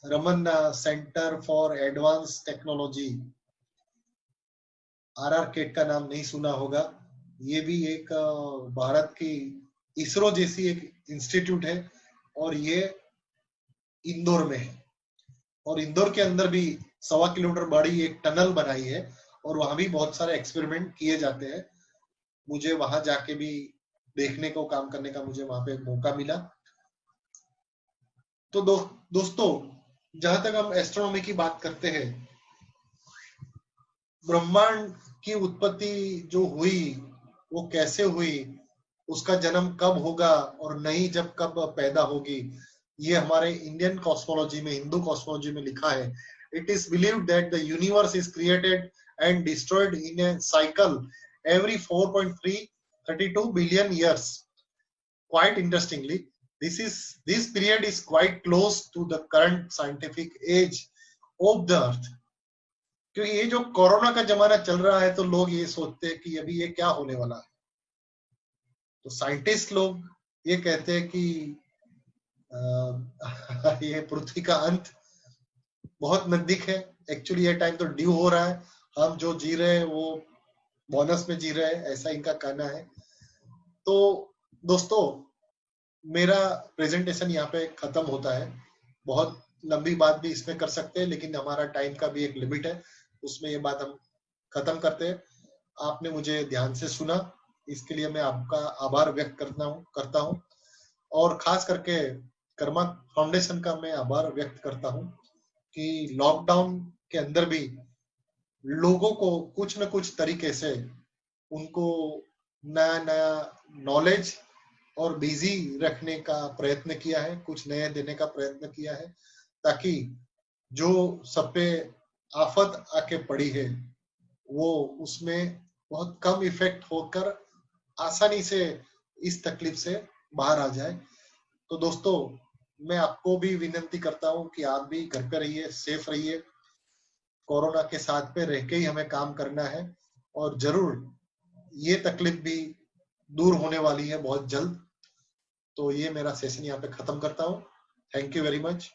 Ramanna Centre for Advance Technology RRCAT का नाम नहीं सुना होगा। ये भी एक भारत की इसरो जैसी एक इंस्टीट्यूट है और ये इंदौर में है। और इंदौर के अंदर भी 1.25 किलोमीटर बड़ी एक टनल बनाई है और वहां भी बहुत सारे एक्सपेरिमेंट किए जाते हैं। मुझे वहां जाके भी देखने को, काम करने का मुझे वहां पे मौका मिला। तो दोस्तों, जहां तक हम एस्ट्रोनॉमी की बात करते हैं, ब्रह्मांड की उत्पत्ति जो हुई वो कैसे हुई, उसका जन्म कब होगा और नई जब कब पैदा होगी, ये हमारे इंडियन कॉस्मोलॉजी में, हिंदू कॉस्मोलॉजी में लिखा है। It is believed that the universe is created and destroyed in A cycle every 4.332 billion years. Quite interestingly, this period is quite close to the current scientific age of the earth. क्योंकि ये जो corona का जमाना चल रहा है तो लोग ये सोचते हैं कि अभी ये क्या होने वाला है। तो साइंटिस्ट लोग ये कहते हैं कि ये पृथ्वी का अंत बहुत नजदीक है। एक्चुअली ये टाइम तो ड्यू हो रहा है, हम जो जी रहे हैं वो बोनस में जी रहे हैं, ऐसा इनका कहना है। तो दोस्तों, मेरा प्रेजेंटेशन यहाँ पे खत्म होता है। बहुत लंबी बात भी इसमें कर सकते हैं, लेकिन हमारा टाइम का भी एक लिमिट है, उसमें ये बात हम खत्म करते हैं। आपने मुझे ध्यान से सुना, इसके लिए मैं आपका आभार व्यक्त करता हूँ और खास करके कर्मा फाउंडेशन का मैं आभार व्यक्त करता हूँ कि लॉकडाउन के अंदर भी लोगों को कुछ न कुछ तरीके से उनको नया नया नॉलेज और बिजी रखने का प्रयत्न किया है, कुछ नया देने का प्रयत्न किया है, ताकि जो सब पे आफत आके पड़ी है वो उसमें बहुत कम इफेक्ट होकर आसानी से इस तकलीफ से बाहर आ जाए। तो दोस्तों, मैं आपको भी विनती करता हूँ कि आप भी घर पे रहिए, सेफ रहिए। कोरोना के साथ पे रह के ही हमें काम करना है और जरूर ये तकलीफ भी दूर होने वाली है बहुत जल्द। तो ये मेरा सेशन यहाँ पे खत्म करता हूँ। Thank you very much.